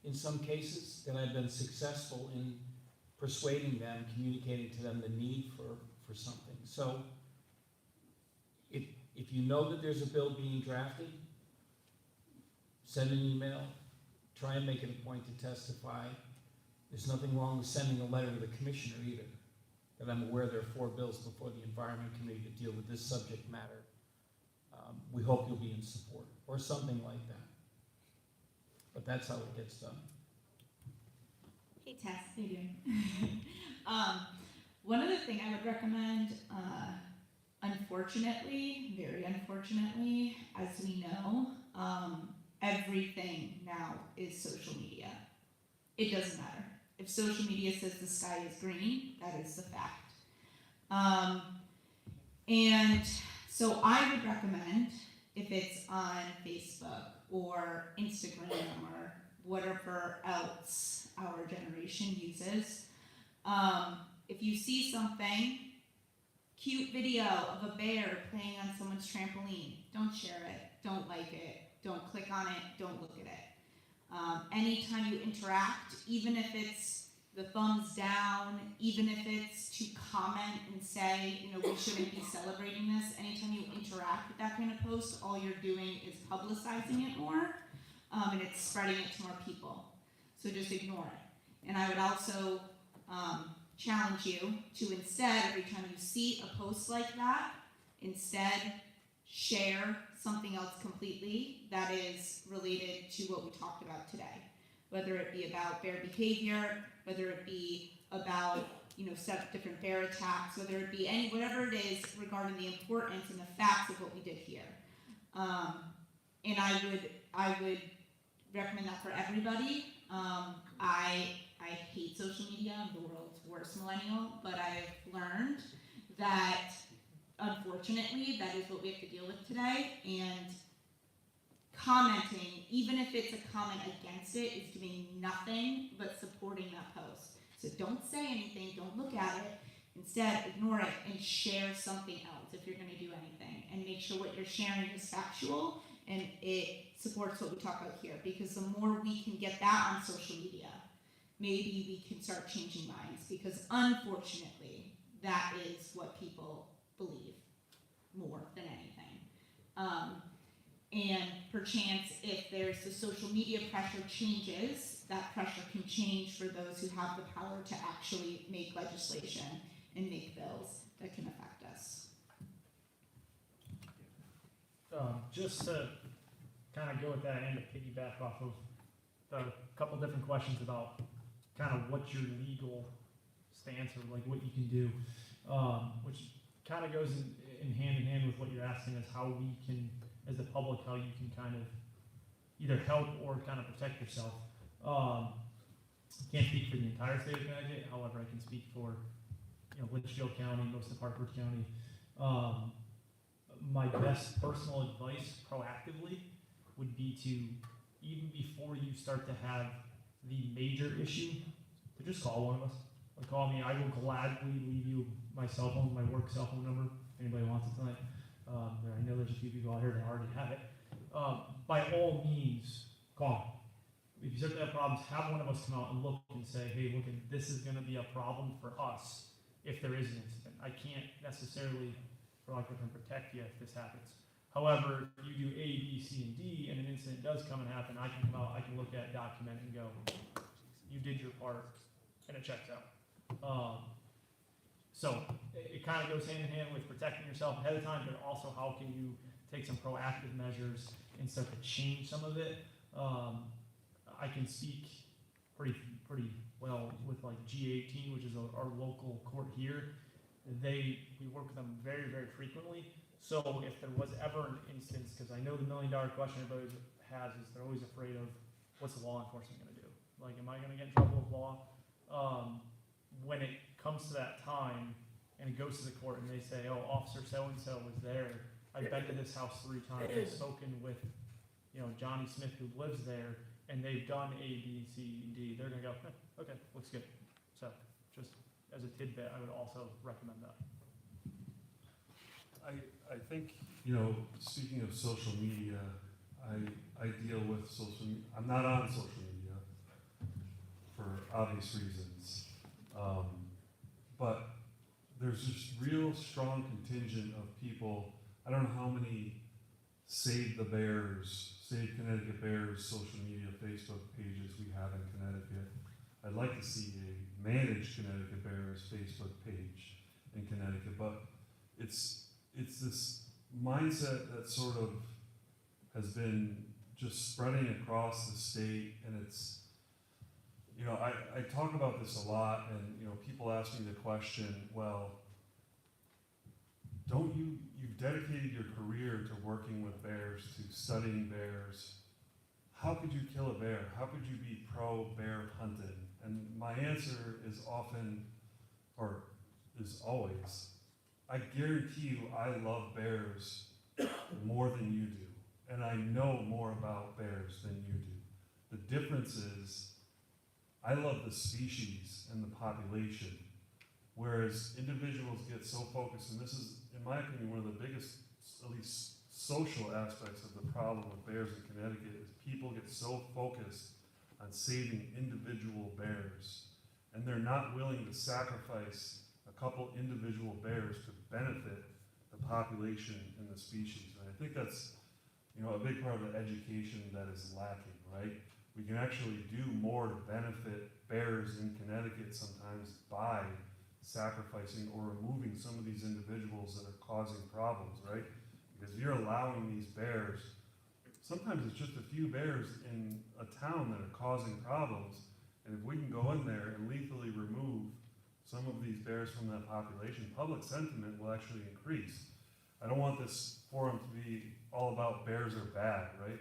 S5: in some cases, that I've been successful in persuading them, communicating to them the need for something. So if you know that there's a bill being drafted, send an email, try and make it a point to testify. There's nothing wrong with sending a letter to the commissioner either, that I'm aware there are 4 bills before the Environment Committee that deal with this subject matter. We hope you'll be in support, or something like that. But that's how it gets done.
S6: Hey Tess, how you doing? One other thing I would recommend, unfortunately, very unfortunately, as we know, everything now is social media. It doesn't matter. If social media says the sky is green, that is the fact. And so I would recommend, if it's on Facebook or Instagram or whatever else our generation uses, if you see something, cute video of a bear playing on someone's trampoline, don't share it, don't like it, don't click on it, don't look at it. Anytime you interact, even if it's the thumbs down, even if it's to comment and say, you know, we shouldn't be celebrating this, anytime you interact with that kind of post, all you're doing is publicizing it more, and it's spreading it to more people. So just ignore it. And I would also challenge you to instead, every time you see a post like that, instead share something else completely that is related to what we talked about today. Whether it be about bear behavior, whether it be about, you know, different bear attacks, whether it be whatever it is regarding the importance and the facts of what we did here. And I would recommend that for everybody. I hate social media. I'm the world's worst millennial, but I've learned that unfortunately that is what we have to deal with today. And commenting, even if it's a comment against it, is doing nothing but supporting that post. So don't say anything, don't look at it. Instead, ignore it and share something else if you're going to do anything. And make sure what you're sharing is factual and it supports what we talk about here. Because the more we can get that on social media, maybe we can start changing minds. Because unfortunately, that is what people believe more than anything. And perchance, if there's the social media pressure changes, that pressure can change for those who have the power to actually make legislation and make bills that can affect us.
S4: Just to kind of go with that and to piggyback off of the couple different questions about kind of what's your legal stance or like what you can do, which kind of goes in hand with what you're asking is how we can, as the public, how you can kind of either help or kind of protect yourself. Can't speak for the entire state of Connecticut, however, I can speak for Litchfield County, most of Hartford County. My best personal advice proactively would be to, even before you start to have the major issue, to just call one of us. Like, call me. I will gladly leave you my cell phone, my work cell phone number, if anybody wants it tonight. I know there's a few people out here that already have it. By all means, call. If you start to have problems, have one of us come out and look and say, hey, look, this is going to be a problem for us if there is an incident. I can't necessarily, for lack of a term, protect you if this happens. However, if you do A, B, C, and D, and an incident does come and happen, I can come out, I can look at, document, and go, you did your part, and it checks out. So it kind of goes hand in hand with protecting yourself ahead of time, but also how can you take some proactive measures and start to change some of it. I can speak pretty well with like G18, which is our local court here. We work with them very, very frequently. So if there was ever an instance, because I know the $1 million question everybody has is they're always afraid of what's the law enforcement going to do? Like, am I going to get in trouble with law? When it comes to that time and it goes to the court and they say, oh, officer so-and-so was there. I've been to this house 3 times. I've spoken with, Johnny Smith who lives there, and they've done A, B, C, and D. They're going to go, okay, looks good. So just as a tidbit, I would also recommend that.
S3: I think, speaking of social media, I deal with social media. I'm not on social media for obvious reasons. But there's this real strong contingent of people. I don't know how many Save Connecticut Bears social media Facebook pages we have in Connecticut. I'd like to see a managed Connecticut Bears Facebook page in Connecticut, but it's this mindset that sort of has been just spreading across the state, and it's, I talk about this a lot, and people ask me the question, well, you've dedicated your career to working with bears, to studying bears. How could you kill a bear? How could you be pro-bear hunting? And my answer is often, or is always, I guarantee you I love bears more than you do. And I know more about bears than you do. The difference is, I love the species and the population, whereas individuals get so focused, and this is, in my opinion, one of the biggest, at least social aspects of the problem with bears in Connecticut, is people get so focused on saving individual bears, and they're not willing to sacrifice a couple individual bears to benefit the population and the species. And I think that's, a big part of the education that is lacking, right? We can actually do more to benefit bears in Connecticut sometimes by sacrificing or removing some of these individuals that are causing problems, right? Because you're allowing these bears, sometimes it's just a few bears in a town that are causing problems, and if we can go in there and lethally remove some of these bears from that population, public sentiment will actually increase. I don't want this forum to be all about bears are bad, right?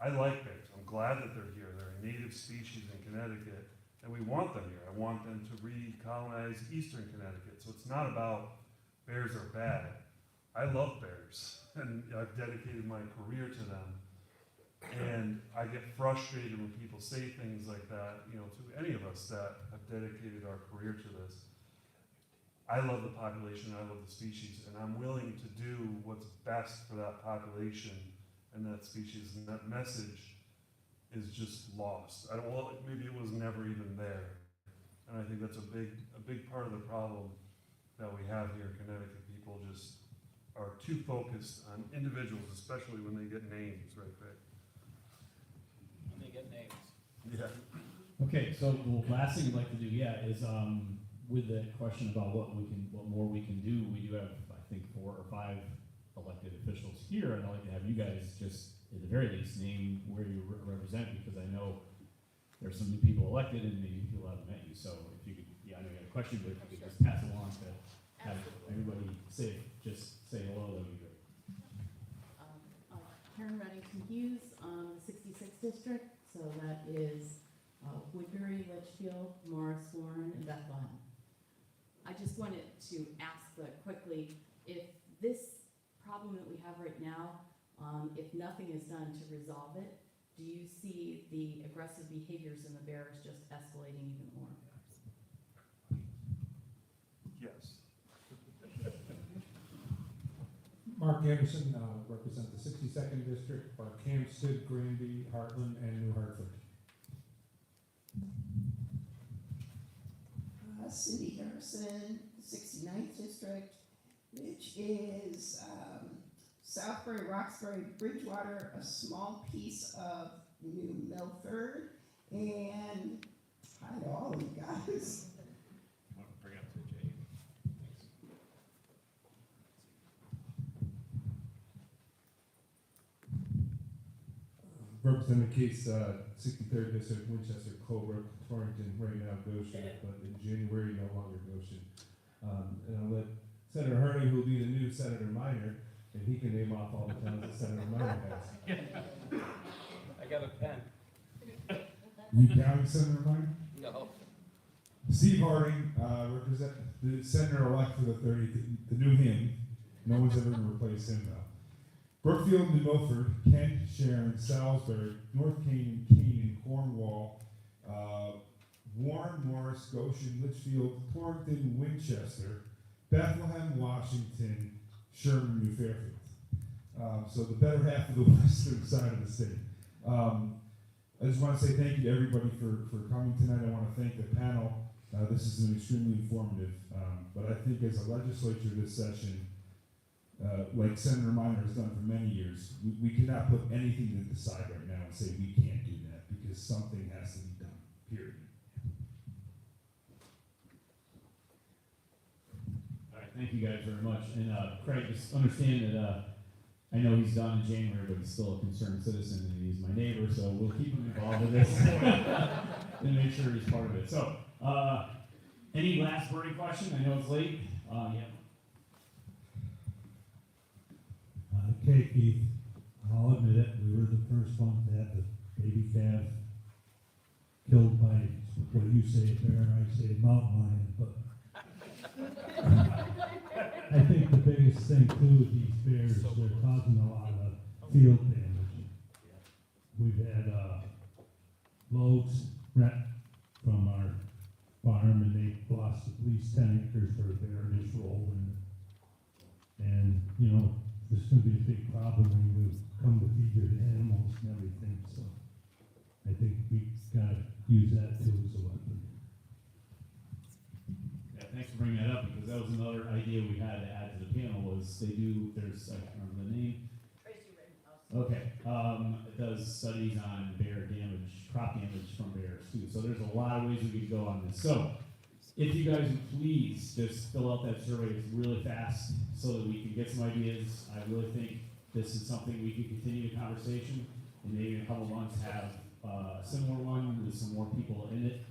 S3: I like bears. I'm glad that they're here. They're a native species in Connecticut, and we want them here. I want them to recolonize eastern Connecticut. So it's not about bears are bad. I love bears, and I've dedicated my career to them. And I get frustrated when people say things like that, you know, to any of us that have dedicated our career to this. I love the population, I love the species, and I'm willing to do what's best for that population and that species, and that message is just lost. Well, maybe it was never even there. And I think that's a big part of the problem that we have here in Connecticut. People just are too focused on individuals, especially when they get names, right, Craig?
S5: When they get names.
S3: Yeah.
S11: Okay, so the last thing I'd like to do, is with the question about what more we can do. We do have, I think, 4 or 5 elected officials here, and I'd like to have you guys just, at the very least, name where you represent, because I know there's some new people elected and maybe people haven't met you. So if you could, I know you had a question, but if you could just pass it along to have everybody say hello, that would be great.
S16: Karen Reddington Hughes, the 66th district, so that is Woodbury, Litchfield, Morris, Warren, and Bethlehem. I just wanted to ask quickly, if this problem that we have right now, if nothing is done to resolve it, do you see the aggressive behaviors in the bears just escalating even more?
S3: Yes.
S7: Mark Anderson, represent the 62nd district, Barkhamsted, Granby, Heartland, and New Hartford.
S10: Cindy Harrison, 69th district, which is Southbury, Roxbury, Bridgewater, a small piece of New Milford, and hi to all you guys.
S11: Bring it up to Jay.
S15: Representative Case, 63rd District, Winchester, Colebrook, Torrington, right now Goshen, but in January no longer Goshen. And I'll let Senator Harding, who will be the new Senator Minor, and he can name off all the towns that Senator Minor has.
S5: I got a pen.
S7: You counting Senator Minor?
S5: No.
S7: Steve Harding, represent the senator-elect for the 30th, the new him. No one's ever going to replace him though. Brookfield, New Milford, Kent, Sharon, Salisbury, North Canaan, Cornwall, Warren, Morris, Goshen, Litchfield, Torrington, Winchester, Bethlehem, Washington, Sherman, New Fairfield. So the better half of the western side of the state. I just want to say thank you to everybody for coming tonight. I want to thank the panel. This has been extremely informative. But I think as a legislature this session, like Senator Minor has done for many years, we cannot put anything to the side right now and say we can't do that, because something has to be done, period.
S11: All right, thank you guys very much. And Craig, just understand that I know he's done in January, but he's still a concerned citizen, and he's my neighbor, so we'll keep him involved with this and make sure he's part of it. So, any last burning question? I know it's late. Yeah.
S17: Okay, Keith, I'll admit it, we were the first one to have the baby calf killed by, what you say, a bear, I say a mountain lion, but I think the biggest thing too with these bears, they're causing a lot of field damage. We've had loads rent from our farm, and they've lost at least 10 acres for a bear just rolled in. And, you know, there's going to be a big problem when you come to feed your animals and everything, so I think we got to use that too as a weapon.
S11: Yeah, thanks for bringing that up, because that was another idea we had to add to the panel. Was there's I can't remember the name.
S12: Tracy Rittenhouse.
S11: Okay, it does studies on bear damage, crop damage from bears too. So there's a lot of ways we could go on this. So if you guys would please just fill out that survey, it's really fast, so that we can get some ideas. I really think this is something we can continue the conversation, and maybe in a couple months have a similar one with some more people in it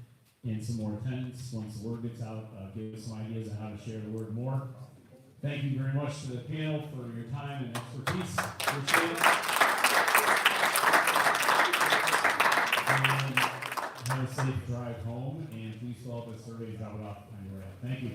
S11: and some more attendance. Once the word gets out, give us some ideas on how to share the word more. Thank you very much to the panel for your time and expertise. Appreciate it. And have a safe drive home, and please fill out the survey and drop it off on your way out. Thank you.